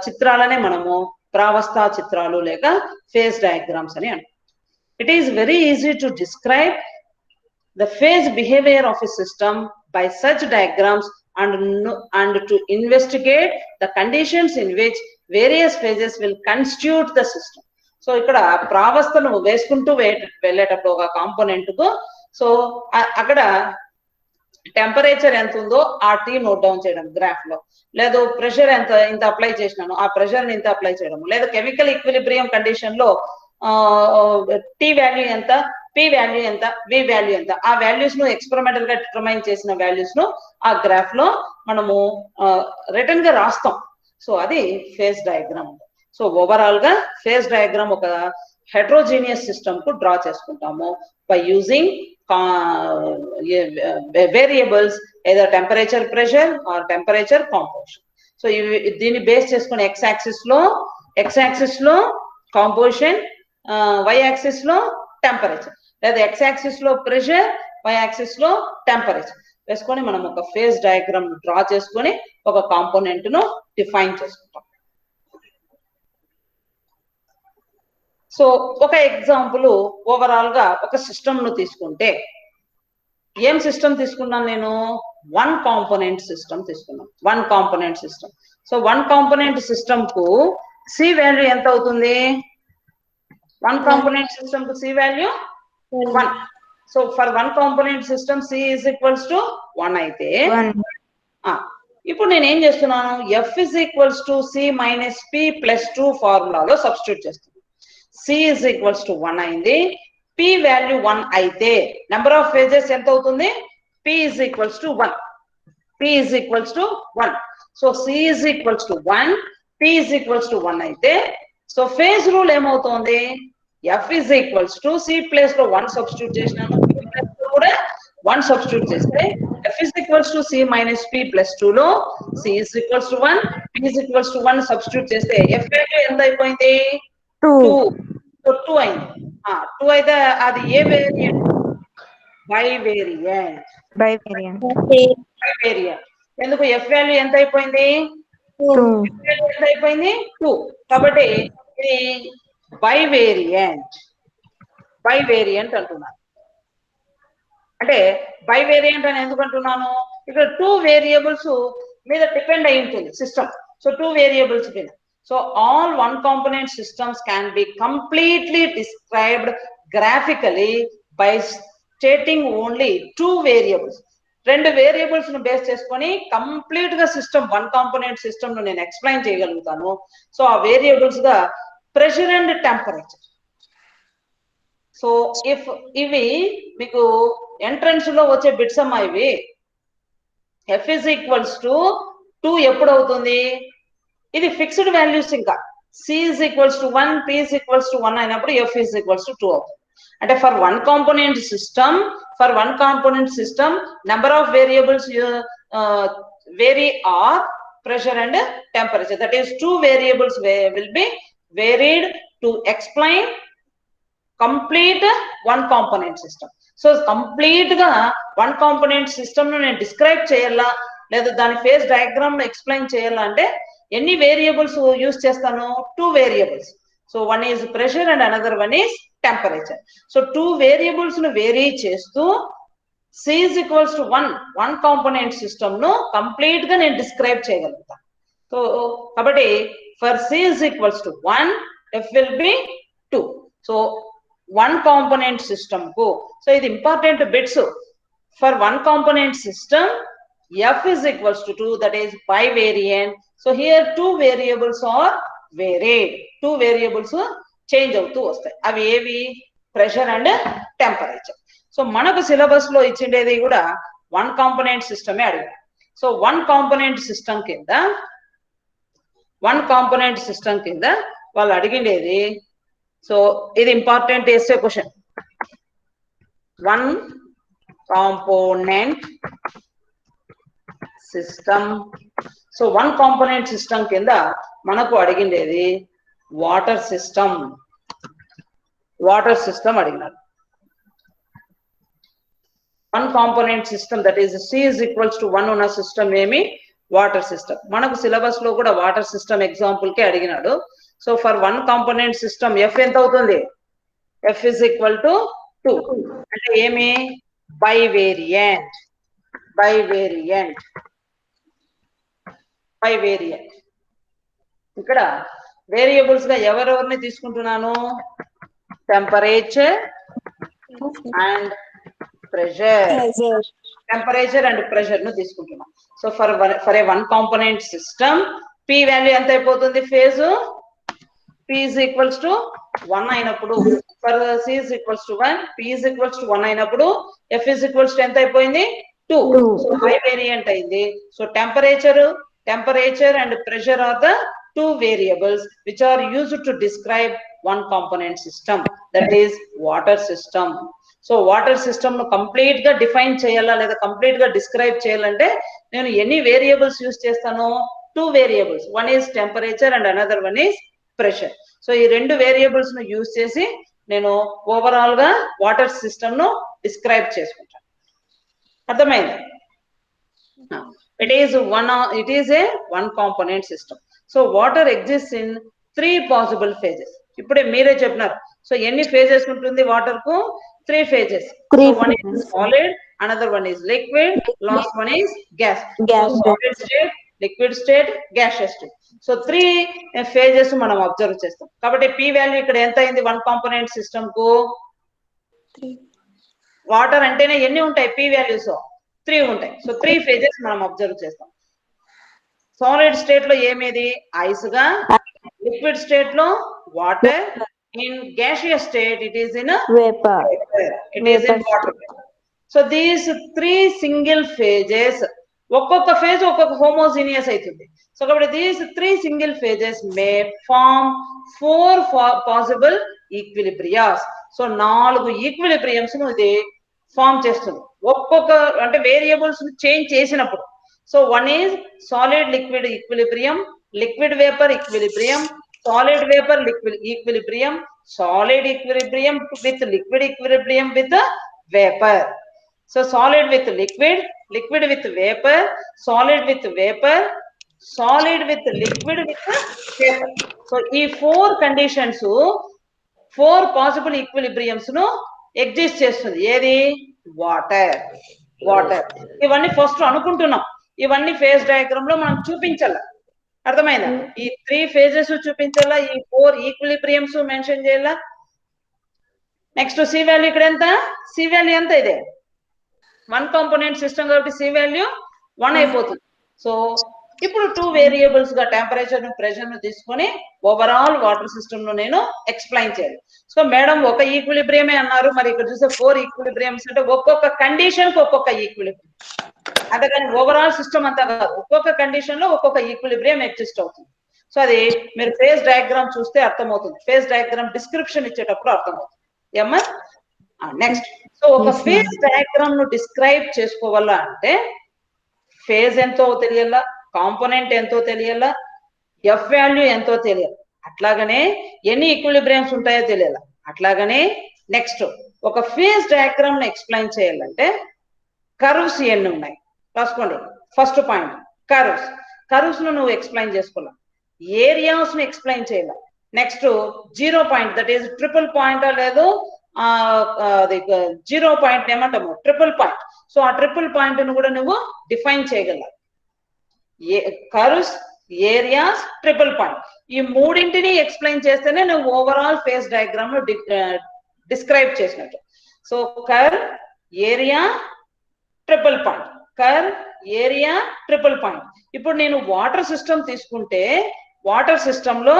చిత్రాలనే మనము ప్రావస్థా చిత్రాలు లేక ఫేజ్ డయాగ్రామ్స్ అని అంటాం. It is very easy to describe the phase behaviour of a system by such diagrams and to investigate the conditions in which various phases will constitute the system. So ఇక్కడ ప్రావస్థను వేసుకుంటూ వెళ్ళేటప్పుడు ఒక component కు, so అక్కడ temperature ఎంత ఉందో ఆ tea note down చేయడం గ్రాఫ్ లో, లేదు ప్రెషర్ ఇంత అప్లై చేసినాను ఆ ప్రెషర్ ని ఇంత అప్లై చేయడం, లేదా కెమికల్ ఈక్విలిబ్రియం కండిషన్ లో టీ వాల్యూ ఎంత, పి వాల్యూ ఎంత, వి వాల్యూ ఎంత, ఆ వాల్యూస్ ను ఎక్స్పెరిమెంటల్ గా డిటర్మైన్ చేసిన వాల్యూస్ ను ఆ గ్రాఫ్ లో మనము రిటర్న్ గా రాస్తాం. సో అది ఫేజ్ డయాగ్రామ్. సో ఓవరాల్ గా ఫేజ్ డయాగ్రామ్ ఒక heterogeneous system కు డ్రా చేసుకుంటాము by using variables either temperature, pressure or temperature, composition. So దీన్ని బేస్ చేసుకుని x యాక్సిస్ లో composition, y యాక్సిస్ లో టెంపరేచర్, లేదా x యాక్సిస్ లో ప్రెషర్, y యాక్సిస్ లో టెంపరేచర్ వేసుకొని మనం ఒక ఫేజ్ డయాగ్రామ్ డ్రా చేసుకొని ఒక కాంపోనెంట్ ను డిఫైన్ చేసుకుంటాం. సో ఒక ఎగ్జాంపుల్ ఓవరాల్ గా ఒక సిస్టమ్ ను తీసుకుంటే ఏం సిస్టమ్ తీసుకున్నాను నేను? వన్ కాంపోనెంట్ సిస్టమ్ తీసుకున్నాను. One component system. So one component system కు సి వాల్యూ ఎంత అవుతుంది? వన్ కాంపోనెంట్ సిస్టమ్ కు C value 1. So for one component system C is equals to 1 అయితే ఇప్పుడు నేను ఏం చేస్తున్నాను? F is equals to C minus P plus 2 ఫార్ములాలో సబ్స్టిట్యూట్ చేస్తున్నాను. సి ఈజ్ ఈక్వల్స్ టు 1 అయింది. పి వాల్యూ 1 అయితే నెంబర్ ఆఫ్ ఫేజెస్ ఎంత అవుతుంది? P is equals to 1. P is equals to 1. So C is equals to 1, P is equals to 1 అయితే so phase rule ఏమవుతుంది? F is equals to C place లో 1 substitute చేసినాను, P place లో కూడా 1 substitute చేస్తే F is equals to C minus P plus 2 లో C is equals to 1, P is equals to 1 substitute చేస్తే F value ఎంత అయిపోయింది? 2. సో 2 అయింది. 2 అయితే అది ఏ వేరియంట్? Bivariant. ఎందుకు? ఎఫ్ వాల్యూ ఎంత అయిపోయింది? 2. కాబట్టి ఇది బై వేరియంట్ అంటున్నాను. అంటే బై వేరియంట్ అని ఎందుకు అంటున్నాను? ఇక్కడ 2 వేరియబుల్స్ మీద డిపెండ్ అయి ఉంటుంది సిస్టమ్. సో 2 వేరియబుల్స్ మీద. So all one component systems can be completely described graphically by stating only 2 variables. 2 variables ను బేస్ చేసుకొని కంప్లీట్ గా సిస్టమ్, వన్ కాంపోనెంట్ సిస్టమ్ ను నేను ఎక్స్ప్లెయిన్ చేయగలుగుతాను. సో ఆ వేరియబుల్స్ గా ప్రెషర్ అండ్ టెంపరేచర్. సో ఇవి మీకు ఎంట్రన్స్ లో వచ్చే బిట్స్ అమ్మా ఇవి. ఎఫ్ ఇస్ ఈక్వల్స్ టు 2 ఎప్పుడు అవుతుంది? ఇది ఫిక్స్డ్ వాల్యూస్. ఇంకా C is equals to 1, P is equals to 1 అయినప్పుడు ఎఫ్ ఈజ్ ఈక్వల్స్ టు 2 అవుతుంది. అంటే for one component system number of variables vary are pressure and temperature. That is 2 variables will be varied to explain complete one component system. So complete గా one component system ను నేను describe చేయాలా లేదా దాని phase diagram లో explain చేయాలా అంటే ఎన్ని వేరియబుల్స్ యూజ్ చేస్తాను? 2 variables. So one is pressure and another one is temperature. So 2 variables ను వేరీ చేస్తూ C is equals to 1 component system ను కంప్లీట్ గా నేను డిస్క్రైబ్ చేయగలుగుతా. సో కాబట్టి for C is equals to 1, F will be 2. So 1 component system కు, so ఇది important bits. For 1 component system F is equals to 2, that is bivariant. So here 2 variables are varied. 2 variables change అవుతూ వస్తాయి. అవి ఏవి? Pressure and temperature. So మనకు syllabus లో ఇచ్చిండేది కూడా 1 component సిస్టమే అడిగారు. సో 1 కాంపోనెంట్ సిస్టమ్ కింద వాళ్ళు అడిగిండేది. సో ఇది important SA question. 1 component system. So 1 component system కింద మనకు అడిగిండేది వాటర్ సిస్టమ్ అడిగినారు. 1 component system, that is C is equals to 1 ఉన్న సిస్టమ్ ఏమి? Water system. మనకు సిలబస్ లో కూడా వాటర్ సిస్టమ్ ఎగ్జాంపుల్ కి అడిగినాడు. So for 1 component system F ఎంత అవుతుంది? F is equal to 2. అంటే ఏమి? బైవేరియంట్. ఇక్కడ వేరియబుల్స్ గా ఎవరెవరిని తీసుకుంటున్నాను? Temperature and pressure. Temperature and pressure ను తీసుకుంటున్నాం. So for a 1 component system P value ఎంత అయిపోతుంది? Phase P is equals to 1 అయినప్పుడు, for C is equals to 1, P is equals to 1 అయినప్పుడు F is equals to ఎంత అయిపోయింది? 2. So బైవేరియంట్ అయింది. So temperature and pressure are the 2 variables which are used to describe one component system, that is water system. So water system ను complete గా define చేయాలా లేదా complete గా describe చేయాలంటే నేను ఎన్ని వేరియబుల్స్ యూస్ చేస్తాను? 2 variables, one is temperature and another one is pressure. So ఈ 2 వేరియబుల్స్ ను యూస్ చేసి నేను ఓవరాల్ గా వాటర్ సిస్టమ్ ను డిస్క్రైబ్ చేసుకుంటాను. అర్థమైంది? it is a one component system. So water exists in 3 possible phases. ఇప్పుడే మీరే చెప్పినారు. సో ఎన్ని ఫేజెస్ ఉంటుంది వాటర్ కు? 3 phases. So one is solid, another one is liquid, last one is gas. So solid state, liquid state, gaseous state. So 3 phases మనం observe చేస్తాం. కాబట్టి p value ఇక్కడ ఎంత అయింది వన్ కాంపోనెంట్ సిస్టమ్ కు? 3. వాటర్ అంటేనే ఎన్ని ఉంటాయి p వాల్యూస్? 3 ఉంటాయి. సో 3 phases మనం అబ్జర్వ్ చేస్తాం. సాలిడ్ స్టేట్ లో ఏమేది? ఐస్ గా, లిక్విడ్ స్టేట్ లో water, in gaseous state it is in a Vapor. It is in water. So these 3 single phases, ఒక్కొక్క ఫేజ్ ఒక్కొక్క హోమోజీనియస్ అవుతుంది. సో కాబట్టి these 3 single phases may form 4 possible equilibriums. So 4 ఈక్విలిబ్రియంస్ ను ఇది form చేస్తుంది ఒక్కొక్క అంటే వేరియబుల్స్ చేంజ్ చేసినప్పుడు. So one is solid liquid equilibrium, liquid vapour equilibrium, solid vapor liquid equilibrium, solid equilibrium with liquid equilibrium with the vapor. So solid with liquid, liquid with vapor, solid with vapor, solid with liquid with the vapor. So ఈ 4 conditions 4 possible equilibriums ను exist చేస్తుంది. ఏది? Water. ఇవన్నీ first అనుకుంటున్నాం, ఇవన్నీ phase diagram లో మనం చూపించాలి. అర్థమైందా? ఈ 3 phases చూపించాలా, ఈ 4 ఈక్విలిబ్రియంస్ మెన్షన్ చేయాలా. నెక్స్ట్ సి వాల్యూ ఇక్కడ ఎంత? సి వాల్యూ ఎంత? ఇదే వన్ కాంపోనెంట్ సిస్టమ్ కాబట్టి సి వాల్యూ 1 అయిపోతుంది. సో ఇప్పుడు 2 వేరియబుల్స్ గా టెంపరేచర్ ను ప్రెషర్ ను తీసుకొని ఓవరాల్ వాటర్ సిస్టమ్ ను నేను ఎక్స్ప్లెయిన్ చేయాలి. సో మేడం ఒక ఈక్విలిబ్రియమే అన్నారు, మరి ఇక్కడ చూస్తే 4 ఈక్విలిబ్రియంస్ అంటే ఒక్కొక్క కండిషన్ కి ఒక్కొక్క ఈక్విలిబ్రియం, అంతేగాని ఓవరాల్ సిస్టమ్ అంతా కాదు. ఒక్కొక్క కండిషన్ లో ఒక్కొక్క ఈక్విలిబ్రియం ఎగ్జిస్ట్ అవుతుంది. సో అది మీరు ఫేజ్ డయాగ్రామ్ చూస్తే అర్థమవుతుంది, ఫేజ్ డయాగ్రామ్ డిస్క్రిప్షన్ ఇచ్చేటప్పుడు అర్థమవుతుంది. ఏమ్మా? నెక్స్ట్, సో ఒక ఫేజ్ డయాగ్రామ్ ను డిస్క్రైబ్ చేసుకోవాలా అంటే ఫేజ్ ఎంతో తెలియాలా, కాంపోనెంట్ ఎంతో తెలియాలా, ఎఫ్ వాల్యూ ఎంతో తెలియాలి, అట్లాగనే ఎన్ని ఈక్విలిబ్రియంస్ ఉంటాయో తెలియాలి. అట్లాగనే నెక్స్ట్ ఒక ఫేజ్ డయాగ్రామ్ ను ఎక్స్ప్లెయిన్ చేయాలంటే కర్వ్స్ ఎన్ని ఉన్నాయి రాసుకోండి. ఫస్ట్ పాయింట్ కర్వ్స్ ను నువ్వు ఎక్స్ప్లెయిన్ చేసుకోవాలి, ఏరియాస్ ను ఎక్స్ప్లెయిన్ చేయాలి. Next 0 point, that is triple point లేదు, అది 0 పాయింట్ ఏమంటాము ట్రిపుల్ పాయింట్. సో ఆ ట్రిపుల్ పాయింట్ ను కూడా నువ్వు డిఫైన్ చేయగలవు. కర్వ్స్, ఏరియాస్, ట్రిపుల్ పాయింట్, ఈ మూడింటిని ఎక్స్ప్లెయిన్ చేస్తేనే నువ్వు ఓవరాల్ ఫేజ్ డయాగ్రామ్ ను డిస్క్రైబ్ చేసినట్టు. So curve, area, triple point, curve, area, triple point. ఇప్పుడు నేను వాటర్ సిస్టమ్ తీసుకుంటే వాటర్ సిస్టమ్ లో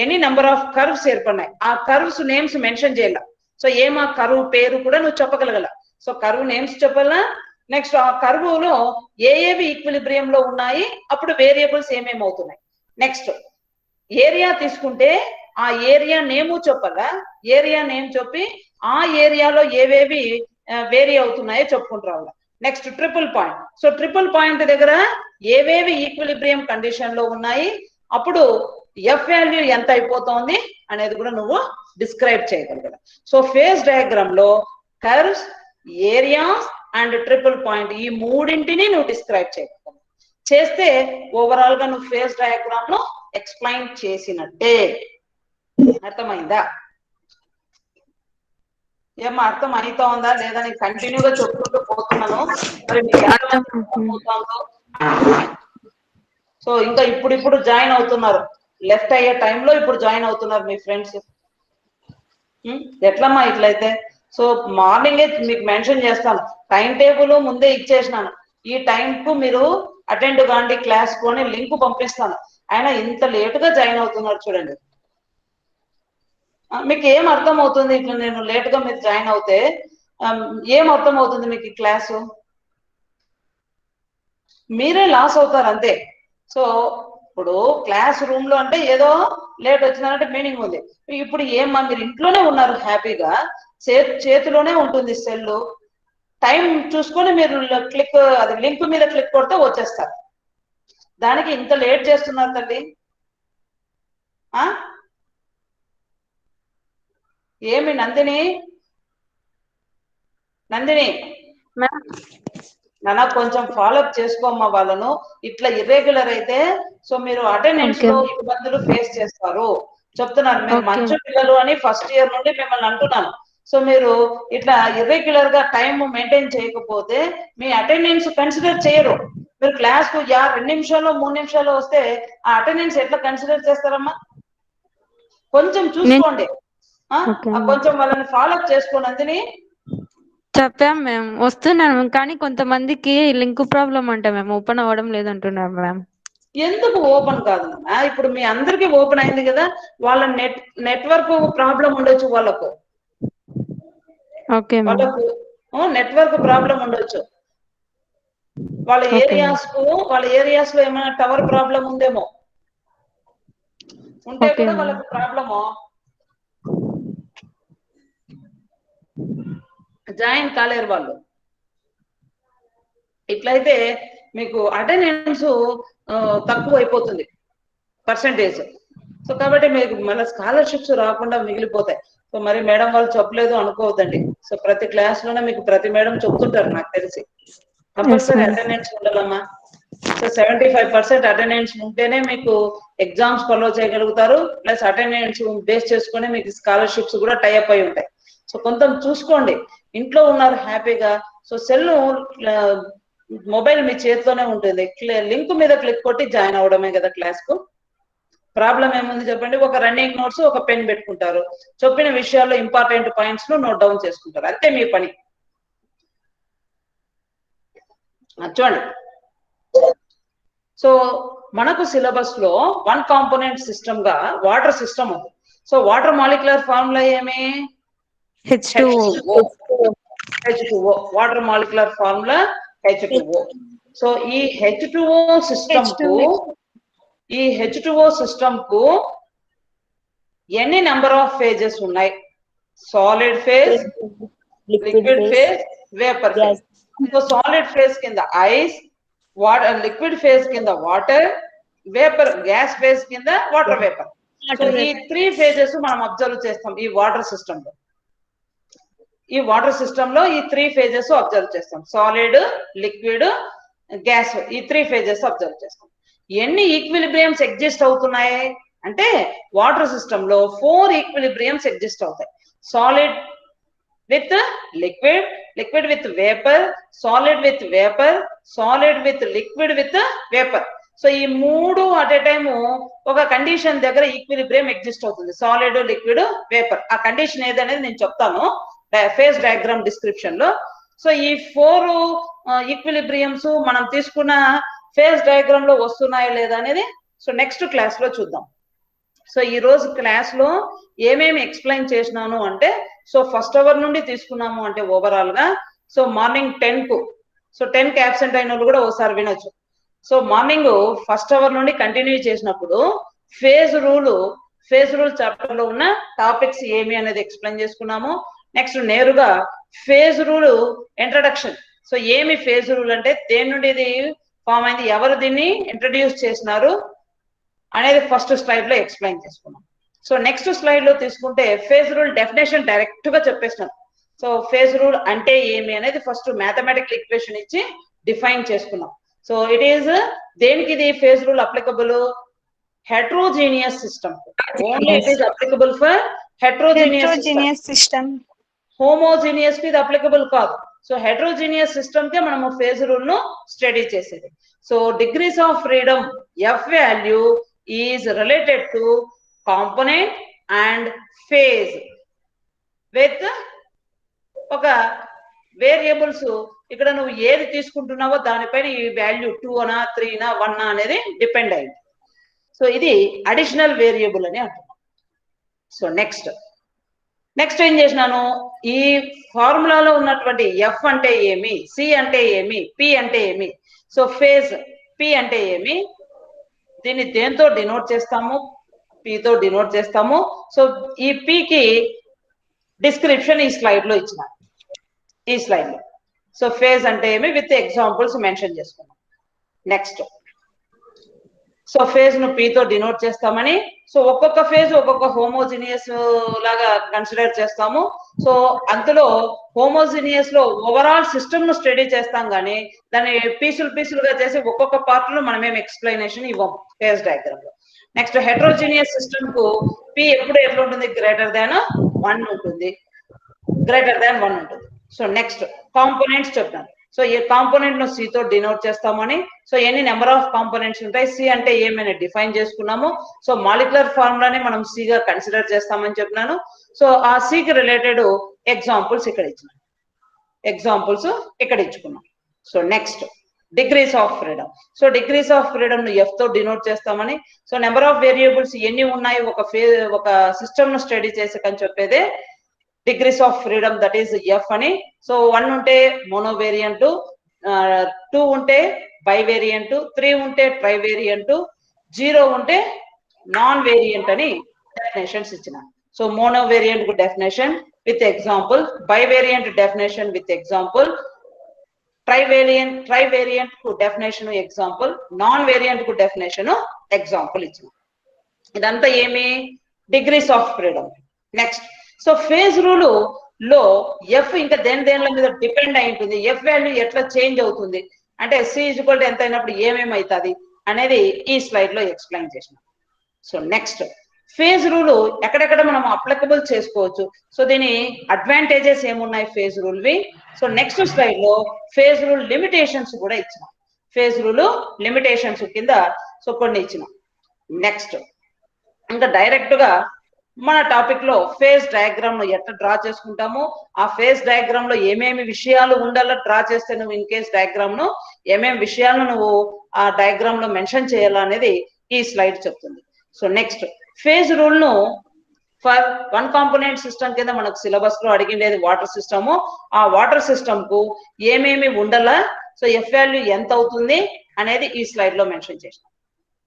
ఎన్ని నెంబర్ ఆఫ్ కర్వ్స్ ఏర్పడినాయి, ఆ కర్వ్స్ నేమ్స్ మెన్షన్ చేయాల. సో ఏమా కర్వ్ పేరు కూడా నువ్వు చెప్పగలగల. సో కర్వ్ నేమ్స్ చెప్పాలా. నెక్స్ట్ ఆ కర్వ్ లో ఏవి ఈక్విలిబ్రియం లో ఉన్నాయి, అప్పుడు వేరియబుల్స్ ఏమేమి అవుతున్నాయి. నెక్స్ట్ ఏరియా తీసుకుంటే ఆ ఏరియా నేము చెప్పాలా, ఏరియా నేమ్ చెప్పి ఆ ఏరియాలో ఏవేవి వేరీ అవుతున్నాయో చెప్పుకుంటూ రావాలి. Next triple point, so triple point దగ్గర ఏవేవి ఈక్విలిబ్రియం కండిషన్ లో ఉన్నాయి, అప్పుడు ఎఫ్ వాల్యూ ఎంత అయిపోతుంది అనేది కూడా నువ్వు డిస్క్రైబ్ చేయగలగాలి. సో ఫేజ్ డయాగ్రామ్ లో curves, areas and triple point ఈ మూడింటిని నువ్వు డిస్క్రైబ్ చేయగలగాలి. చేస్తే ఓవరాల్ గా నువ్వు ఫేజ్ డయాగ్రామ్ లో ఎక్స్ప్లెయిన్ చేసినట్టే. అర్థమైందా? ఏమో అర్థం అవుతా ఉందా లేదా? నేను కంటిన్యూగా చెప్పుకుంటూ పోతున్నాను, మరి మీకు అర్థమవుతుందో. సో ఇంకా ఇప్పుడు జాయిన్ అవుతున్నారు, లెఫ్ట్ అయ్యే టైంలో ఇప్పుడు జాయిన్ అవుతున్నారు మీ ఫ్రెండ్స్. ఎట్లమ్మా ఇట్లయితే? సో మార్నింగే మీకు మెన్షన్ చేస్తాను, టైం టేబుల్ ముందే ఇచ్చేసినాను, ఈ టైం కు మీరు అటెండ్ కాండి క్లాస్ కు అని లింక్ పంపిస్తాను. ఆయన ఇంత లేటుగా జాయిన్ అవుతున్నారు చూడండి. మీకు ఏం అర్థం అవుతుంది ఇట్లా నేను లేట్ గా మీరు జాయిన్ అవుతే? ఏం అర్థం అవుతుంది మీకు ఈ క్లాసు? మీరే లాస్ అవుతారు అంతే. సో ఇప్పుడు క్లాస్ రూమ్ లో అంటే ఏదో లేట్ వచ్చిందంటే మీనింగ్ ఉంది. ఇప్పుడు ఏమా మీరు ఇంట్లోనే ఉన్నారు హ్యాపీగా, చేతిలోనే ఉంటుంది సెల్, టైం చూసుకొని మీరు క్లిక్ అది లింక్ మీద క్లిక్ కొడితే వచ్చేస్తారు. దానికి ఇంత లేట్ చేస్తున్నారు తల్లి. ఏమి నందిని నాన్న కొంచెం ఫాలోఅప్ చేసుకోమ్మా వాళ్ళను. ఇట్లా ఇర్రెగ్యులర్ అయితే సో మీరు అటెండెన్స్ లో ఇబ్బందులు ఫేస్ చేస్తారు. చెప్తున్నాను, మీరు మంచి పిల్లలు అని ఫస్ట్ ఇయర్ నుండి మిమ్మల్ని అంటున్నాను. సో మీరు ఇట్లా ఇర్రెగ్యులర్ గా టైం మెయింటైన్ చేయకపోతే మీ అటెండెన్స్ కన్సిడర్ చేయరు. మీరు క్లాస్ కు 2 నిమిషాలు 3 నిమిషాలు వస్తే ఆ అటెండెన్స్ ఎట్లా కన్సిడర్ చేస్తారమ్మా? కొంచెం చూసుకోండి, కొంచెం వాళ్ళని ఫాలోఅప్ చేసుకోండి. అందుని చెప్పాం మేము, వస్తున్నాను, కానీ కొంతమందికి లింక్ ప్రాబ్లం అంట మేము ఓపెన్ అవ్వడం లేదంటున్నారు మ్యామ్. ఎందుకు ఓపెన్ కాదు? ఇప్పుడు మీ అందరికి ఓపెన్ అయింది కదా, వాళ్ళ నెట్వర్క్ ప్రాబ్లం ఉండొచ్చు, వాళ్ళకు నెట్వర్క్ ప్రాబ్లం ఉండొచ్చు. వాళ్ళ ఏరియాస్ లో ఏమైనా టవర్ ప్రాబ్లం ఉందేమో, ఉంటే కూడా వాళ్ళకు ప్రాబ్లము. జాయిన్ కాలేరు వాళ్ళు. ఇట్లయితే మీకు అటెండెన్స్ తక్కువ అయిపోతుంది పర్సంటేజ్. సో కాబట్టి మీకు మళ్ళీ స్కాలర్షిప్స్ రాకుండా మిగిలిపోతాయి. సో మరి మేడం వాళ్ళు చెప్పలేదు అనుకోవద్దండి. సో ప్రతి క్లాస్ లోనే మీకు ప్రతి మేడం చెప్తుంటారు నాకు తెలిసి. కంపల్సరీ అటెండెన్స్ ఉండాలమ్మా. సో 75% అటెండెన్స్ ఉంటేనే మీకు ఎగ్జామ్స్ ఫాలో చేయగలుగుతారు. ప్లస్ అటెండెన్స్ బేస్ చేసుకుని మీకు స్కాలర్షిప్స్ కూడా టైఅప్ అయి ఉంటాయి. సో కొంచెం చూసుకోండి, ఇంట్లో ఉన్నారు హ్యాపీగా. సో సెల్ మొబైల్ మీ చేతిలోనే ఉంటుంది, లింక్ మీద క్లిక్ కొట్టి జాయిన్ అవడమే కదా క్లాస్ కు. ప్రాబ్లం ఏముంది చెప్పండి? ఒక రన్నింగ్ నోట్స్, ఒక పెన్ పెట్టుకుంటారు, చెప్పిన విషయాల్లో ఇంపార్టెంట్ పాయింట్స్ ను నోట్ డౌన్ చేసుకుంటారు, అంతే మీ పని. చూడండి, సో మనకు సిలబస్ లో 1 కాంపోనెంట్ సిస్టమ్ గా వాటర్ సిస్టమ్ ఉంది. సో వాటర్ మాలిక్యులర్ ఫార్ములా ఏమి? H2O. Water molecular formula H2O. So ఈ H2O సిస్టమ్ కు ఎన్ని నెంబర్ ఆఫ్ ఫేజెస్ ఉన్నాయి? Solid phase, liquid phase, vapour phase. So solid phase కింద ఐస్, వాటర్, లిక్విడ్ ఫేజ్ కింద water, vapour gas phase కింద water vapour. So ఈ 3 phases మనం observe చేస్తాం ఈ వాటర్ సిస్టమ్ లో. ఈ 3 ఫేజెస్ అబ్జర్వ్ చేస్తాం, సాలిడ్, లిక్విడ్, గ్యాస్, ఈ 3 ఫేజెస్ అబ్జర్వ్ చేస్తాం. ఎన్ని ఈక్విలిబ్రియంస్ ఎగ్జిస్ట్ అవుతున్నాయి అంటే వాటర్ సిస్టమ్ లో 4 ఈక్విలిబ్రియంస్ ఎగ్జిస్ట్ అవుతాయి. Solid with liquid, liquid with vapour, solid with vapour, solid with liquid with vapour. So ఈ 3 అట్ ఏ టైమ్ ఒక కండిషన్ దగ్గర ఈక్విలిబ్రియం ఎగ్జిస్ట్ అవుతుంది, సాలిడ్, లిక్విడ్, వేపర్. ఆ కండిషన్ ఏదనేది నేను చెప్తాను ఫేజ్ డయాగ్రామ్ డిస్క్రిప్షన్ లో. సో ఈ 4 ఈక్విలిబ్రియంస్ మనం తీసుకున్న ఫేజ్ డయాగ్రామ్ లో వస్తున్నాయా లేదా అనేది సో నెక్స్ట్ క్లాస్ లో చూద్దాం. సో ఈ రోజు క్లాస్ లో ఏమేమి ఎక్స్ప్లెయిన్ చేసినాను అంటే, సో ఫస్ట్ అవర్ నుండి తీసుకున్నాము అంటే ఓవరాల్ గా, సో మార్నింగ్ 10 కు, సో 10 కి అబ్సెంట్ అయిన వాళ్ళు కూడా ఒకసారి వినొచ్చు. సో మార్నింగ్ ఫస్ట్ అవర్ నుండి కంటిన్యూ చేసినప్పుడు ఫేజ్ రూల్ చాప్టర్ లో ఉన్న టాపిక్స్ ఏమి అనేది ఎక్స్ప్లెయిన్ చేసుకున్నాము. నెక్స్ట్ నేరుగా ఫేజ్ రూల్ ఇంట్రడక్షన్. సో ఏమి ఫేజ్ రూల్ అంటే, దేని నుండి ఇది ఫామ్ అయింది, ఎవరు దీన్ని ఇంట్రడ్యూస్ చేసినారు అనేది ఫస్ట్ స్లైడ్ లో ఎక్స్ప్లెయిన్ చేసుకున్నాం. సో నెక్స్ట్ స్లైడ్ లో తీసుకుంటే ఫేజ్ రూల్ డెఫినేషన్ డైరెక్ట్ గా చెప్పేసినారు. సో ఫేజ్ రూల్ అంటే ఏమి అనేది ఫస్ట్ మ్యాథమెటికల్ ఈక్వేషన్ ఇచ్చి డిఫైన్ చేసుకున్నాం. సో ఇట్ ఈస్ దేనికి ఇది phase rule applicable? Heterogeneous system. Only it is applicable for heterogeneous system. Homogeneous కి ఇది అప్లికబుల్ కాదు. సో హెట్రోజీనియస్ సిస్టమ్ కే మనము ఫేజ్ రూల్ ను స్టడీ చేసేది. So degrees of freedom F value is related to component and phase with ఒక variables. ఇక్కడ నువ్వు ఏది తీసుకుంటున్నావో దానిపైన ఈ వాల్యూ 2 అనా 3 నా 1 అనేది డిపెండ్ అయింది. సో ఇది అడిషనల్ వేరియబుల్ అని అంటున్నాం. సో నెక్స్ట్ ఏం చేసినాను, ఈ ఫార్ములాలో ఉన్నటువంటి ఎఫ్ అంటే ఏమి, సి అంటే ఏమి, పి అంటే ఏమి, సో ఫేజ్ పి అంటే ఏమి, దీన్ని దేంతో డినోట్ చేస్తాము, P తో డినోట్ చేస్తాము. సో ఈ P కి డిస్క్రిప్షన్ ఈ స్లైడ్ లో ఇచ్చిన ఈ స్లైడ్ లో. సో ఫేజ్ అంటే ఏమి విత్ ఎగ్జాంపుల్స్ మెన్షన్ చేసుకున్నాం. నెక్స్ట్ సో ఫేజ్ ను P తో డినోట్ చేస్తామని. సో ఒక్కొక్క ఫేజ్ ఒక్కొక్క హోమోజినియస్ లాగా కన్సిడర్ చేస్తాము. సో అందులో హోమోజినియస్ లో ఓవరాల్ సిస్టమ్ ను స్టడీ చేస్తాం కానీ దాన్ని పీసులుగా చేసి ఒక్కొక్క పార్ట్ లో మనమేం ఎక్స్ప్లెనేషన్ ఇవ్వం ఫేజ్ డయాగ్రామ్ లో. నెక్స్ట్ హెట్రోజీనియస్ సిస్టమ్ కు P ఎప్పుడు ఎట్లా ఉంటుంది, గ్రేటర్ దాన్ 1 ఉంటుంది, సో నెక్స్ట్ కాంపోనెంట్స్ చెప్తాను. సో ఈ కాంపోనెంట్ ను C తో డినోట్ చేస్తామని. సో ఎన్ని నెంబర్ ఆఫ్ కాంపోనెంట్స్ ఉంటాయి, C అంటే ఏమైనా డిఫైన్ చేసుకున్నాము. సో మాలిక్యులర్ ఫార్ములాని మనం C గా కన్సిడర్ చేస్తామని చెప్పినాను. సో ఆ C కి రిలేటెడ్ ఎగ్జాంపుల్స్ ఇక్కడ ఇచ్చుకున్నాం. So next degrees of freedom. So degrees of freedom ను F తో డినోట్ చేస్తామని. సో నెంబర్ ఆఫ్ వేరియబుల్స్ ఎన్ని ఉన్నాయి ఒక సిస్టమ్ ను స్టడీ చేసేకని చెప్పేదే degrees of freedom, that is F అని. సో 1 ఉంటే మోనోవేరియంట్, 2 ఉంటే బైవేరియంట్, 3 ఉంటే ట్రైవేరియంట్, 0 ఉంటే నాన్ వేరియంట్ అని డెఫినేషన్స్ ఇచ్చిన. సో మోనోవేరియంట్ కు definition with example, bivariant definition with example, trivariant కు డెఫినేషన్ ఎగ్జాంపుల్, నాన్ వేరియంట్ కు డెఫినేషన్ ఎగ్జాంపుల్ ఇచ్చిన. ఇదంతా ఏమి degrees of freedom. Next so phase rule లో F ఇంకా దేనిల మీద డిపెండ్ అయి ఉంటుంది, F వాల్యూ ఎట్లా చేంజ్ అవుతుంది అంటే C = ఎంత అయినప్పుడు ఏమేమి అవుతుంది అనేది ఈ స్లైడ్ లో ఎక్స్ప్లెయిన్ చేసిన. సో నెక్స్ట్ ఫేజ్ రూల్ ఎక్కడెక్కడ మనం అప్లికబుల్ చేసుకోవచ్చు. సో దీని అడ్వాంటేజెస్ ఏమున్నాయి ఫేజ్ రూల్ వి. సో నెక్స్ట్ స్లైడ్ లో ఫేజ్ రూల్ లిమిటేషన్స్ కూడా ఇచ్చిన. ఫేజ్ రూల్ లిమిటేషన్స్ కింద సో కొన్ని ఇచ్చిన. నెక్స్ట్ ఇంకా డైరెక్ట్ గా మన టాపిక్ లో ఫేజ్ డయాగ్రామ్ ను ఎట్లా డ్రా చేసుకుంటాము, ఆ ఫేజ్ డయాగ్రామ్ లో ఏమేమి విషయాలు ఉండాలో డ్రా చేస్తే నువ్వు ఇన్ కేస్ డయాగ్రామ్ ను ఏమేమి విషయాలను నువ్వు ఆ డయాగ్రామ్ లో మెన్షన్ చేయాలా అనేది ఈ స్లైడ్ చెప్తుంది. సో నెక్స్ట్ ఫేజ్ రూల్ ను ఫర్ 1 కాంపోనెంట్ సిస్టమ్ కింద మనకు సిలబస్ లో అడిగిండేది వాటర్ సిస్టమ్. ఆ వాటర్ సిస్టమ్ కు ఏమేమి ఉండాలా, సో F వాల్యూ ఎంత అవుతుంది అనేది ఈ స్లైడ్ లో మెన్షన్ చేసిన.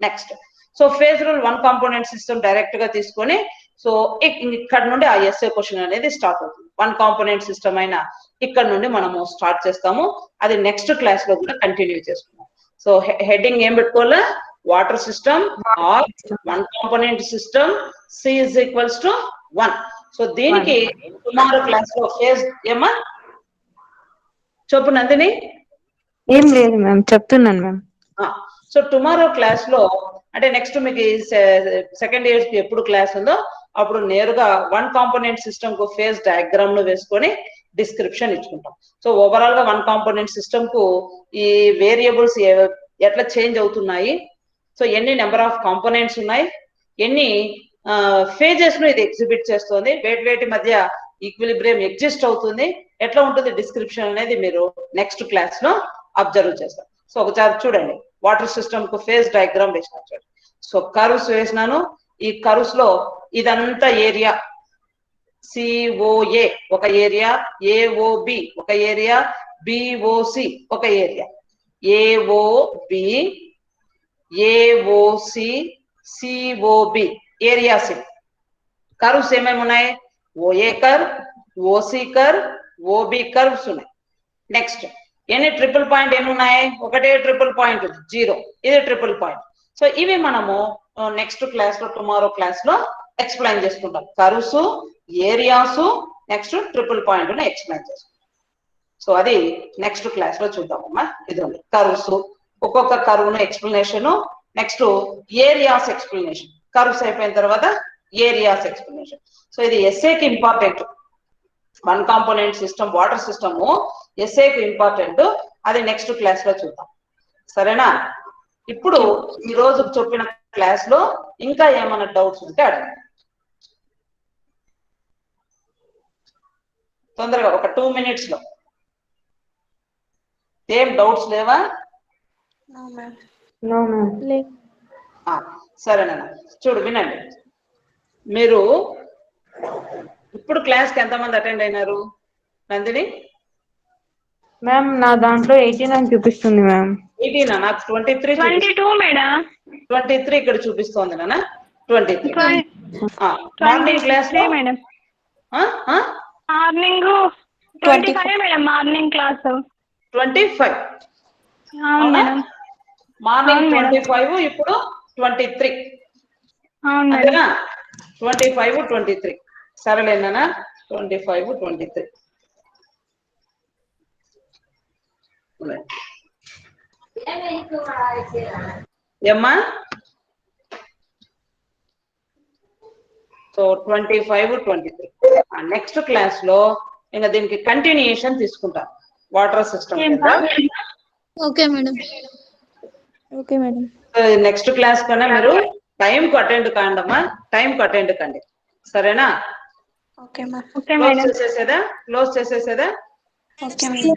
Next so phase rule 1 component system direct గా తీసుకొని సో ఇక్కడ నుండి ఆ ఎస్ఏ క్వశ్చన్ అనేది స్టార్ట్ అవుతుంది. 1 కాంపోనెంట్ సిస్టమ్ అయినా ఇక్కడ నుండి మనము స్టార్ట్ చేస్తాము. అది నెక్స్ట్ క్లాస్ లో కూడా కంటిన్యూ చేసుకున్నాం. సో హెడ్డింగ్ ఏం పెట్టుకోవాలా, water system or 1 component system C = 1. So దీనికి టుమారో క్లాస్ లో ఫేజ్ ఏమా చెప్పు నందిని. ఏం లేదు మ్యామ్, చెప్తున్నాను మ్యామ్. సో టుమారో క్లాస్ లో అంటే నెక్స్ట్ మీకు సెకండ్ ఇయర్స్ కి ఎప్పుడు క్లాస్ ఉందో అప్పుడు నేరుగా 1 కాంపోనెంట్ సిస్టమ్ కు ఫేజ్ డయాగ్రామ్ ను వేసుకొని డిస్క్రిప్షన్ ఇచ్చుకుంటాం. సో ఓవరాల్ గా 1 కాంపోనెంట్ సిస్టమ్ కు ఈ వేరియబుల్స్ ఎట్లా చేంజ్ అవుతున్నాయి, సో ఎన్ని నెంబర్ ఆఫ్ కాంపోనెంట్స్ ఉన్నాయి, ఎన్ని ఫేజెస్ ను ఇది ఎగ్జిబిట్ చేస్తుంది, వేటి మధ్య ఈక్విలిబ్రియం ఎగ్జిస్ట్ అవుతుంది, ఎట్లా ఉంటుంది డిస్క్రిప్షన్ అనేది మీరు నెక్స్ట్ క్లాస్ లో అబ్జర్వ్ చేస్తారు. సో ఒకసారి చూడండి, వాటర్ సిస్టమ్ కు ఫేజ్ డయాగ్రామ్ వేసిన చూడండి. సో కర్వ్స్ వేసినాను. ఈ కర్వ్స్ లో ఇదంతా ఏరియా, COA ఒక ఏరియా, AOB ఒక ఏరియా, BOC ఒక area, AOB AOC COB areas. Curves ఏమేమి ఉన్నాయి, OA curve, OC curve, OB curves ఉన్నాయి. నెక్స్ట్ ఎన్ని ట్రిపుల్ పాయింట్ ఎన్ని ఉన్నాయి, ఒకటే ట్రిపుల్ పాయింట్ 0, ఇది ట్రిపుల్ పాయింట్. సో ఇవి మనము నెక్స్ట్ క్లాస్ లో టుమారో క్లాస్ లో ఎక్స్ప్లెయిన్ చేసుకుంటాం. Curves, areas, next triple point ను ఎక్స్ప్లెయిన్ చేసుకుంటాం. సో అది నెక్స్ట్ క్లాస్ లో చూద్దామమ్మా. ఇది ఉంది కర్వ్స్, ఒక్కొక్క కర్వ్ ను explanation, next areas explanation. Curves అయిపోయిన తర్వాత ఏరియాస్ ఎక్స్ప్లెనేషన్. సో ఇది ఎస్ఏకి important. 1 component system water system ఎస్ఏకి ఇంపార్టెంట్. అది నెక్స్ట్ క్లాస్ లో చూద్దాం, సరేనా. ఇప్పుడు ఈ రోజు చెప్పిన క్లాస్ లో ఇంకా ఏమైనా డౌట్స్ ఉంటే అడగండి తొందరగా, ఒక 2 minutes లో. ఏం డౌట్స్ లేవా? సరేనా, చూడు వినండి. మీరు ఇప్పుడు క్లాస్ కి ఎంతమంది అటెండ్ అయినారు నందిని? మ్యామ్ నా దాంట్లో 18 అని చూపిస్తుంది మ్యామ్. 18 నాకు 23 22 మేడం. 23 ఇక్కడ చూపిస్తోంది నాన్న. 23. మార్నింగ్ క్లాస్ లో మేడం ఆ? ఆ? Morning 25 madam morning class 25. అవును మేడం మార్నింగ్ అవును మేడం. 25, ఇప్పుడు 23. అవును మేడం అంతేనా? 25, 23. సరేలేనా? 25, 23. ఏమ్మా? సో 25, 23. నెక్స్ట్ క్లాస్ లో ఇంకా దీనికి కంటిన్యూషన్ తీసుకుంటాం. వాటర్ సిస్టమ్ ఏం కింద. Okay madam. Okay madam. Next class కన్నా మీరు టైం కు అటెండ్ కాండమ్మా, టైం కు అటెండ్ కండి. సరేనా? ఓకే క్లోజ్ మేడం చేసేసేదా? క్లోజ్ చేసేసేదా? Okay madam